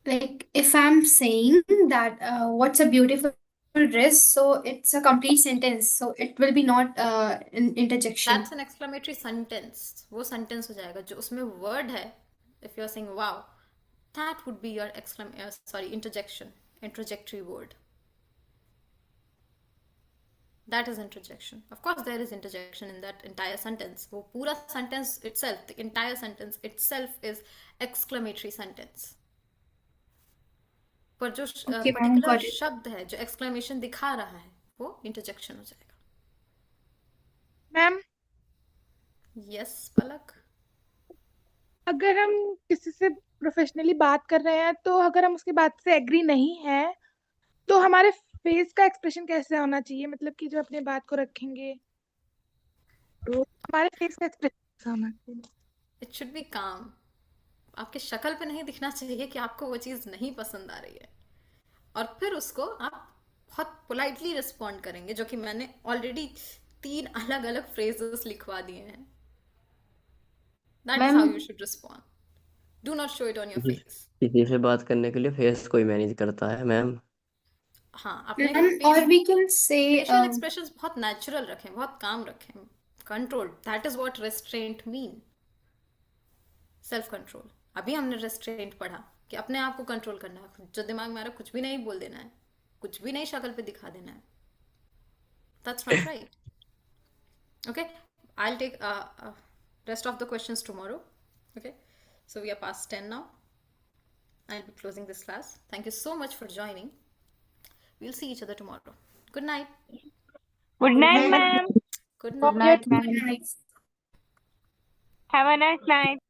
Speaker 4: Like if I'm saying that what's a beautiful dress, so it's a complete sentence, so it will be not in interjection.
Speaker 3: That's an exclamatory sentence. वो sentence हो जाएगा. जो उसमें word है, if you're saying wow, that would be your interjection, interjectory word. That is interjection. Of course, there is interjection in that entire sentence. वो पूरा sentence itself, the entire sentence itself is exclamatory sentence. पर जो
Speaker 4: Okay, ma'am,
Speaker 3: particular
Speaker 4: got it.
Speaker 3: शब्द है जो exclamation दिखा रहा है वो interjection हो जाएगा.
Speaker 9: मैम,
Speaker 3: Yes, पलक.
Speaker 9: अगर हम किसी से प्रोफेशनली बात कर रहे हैं तो अगर हम उसकी बात से एग्री नहीं है तो हमारे फेस का एक्सप्रेशन कैसे होना चाहिए? मतलब कि जो अपने बात को रखेंगे तो हमारे फेस का एक्सप्रेशन कैसा होना चाहिए?
Speaker 3: It should be calm. आपके शक्ल पे नहीं दिखना चाहिए कि आपको वो चीज़ नहीं पसंद आ रही है, और फिर उसको आप बहुत पोलाइटली रिस्पॉन्ड करेंगे, जो कि मैंने ऑलरेडी 3 अलग अलग फ्रेजेस लिखवा दिए हैं. That is how you should respond. Do not show it on your face.
Speaker 8: किसी से बात करने के लिए फेस कोई मैनेज करता है मैम.
Speaker 3: हाँ, अपने
Speaker 4: Ma'am, or we can say
Speaker 3: facial expressions बहुत नेचुरल रखें, बहुत काम रखें, control. That is what restaurant mean. Self control. अभी हमने रेस्ट्रेंट पढ़ा कि अपने आप को कंट्रोल करना है, जो दिमाग में आ रहा है कुछ भी नहीं बोल देना है, कुछ भी नहीं शक्ल पे दिखा देना है. That's not right. Okay, I will take rest of the questions tomorrow. Okay, so we are past 10 now. I'll be closing this class. Thank you so much for joining. We'll see each other tomorrow. Good night.
Speaker 6: Good night, ma'am.
Speaker 3: Good
Speaker 1: Good
Speaker 3: night.
Speaker 1: night, ma'am.
Speaker 6: Have a nice night.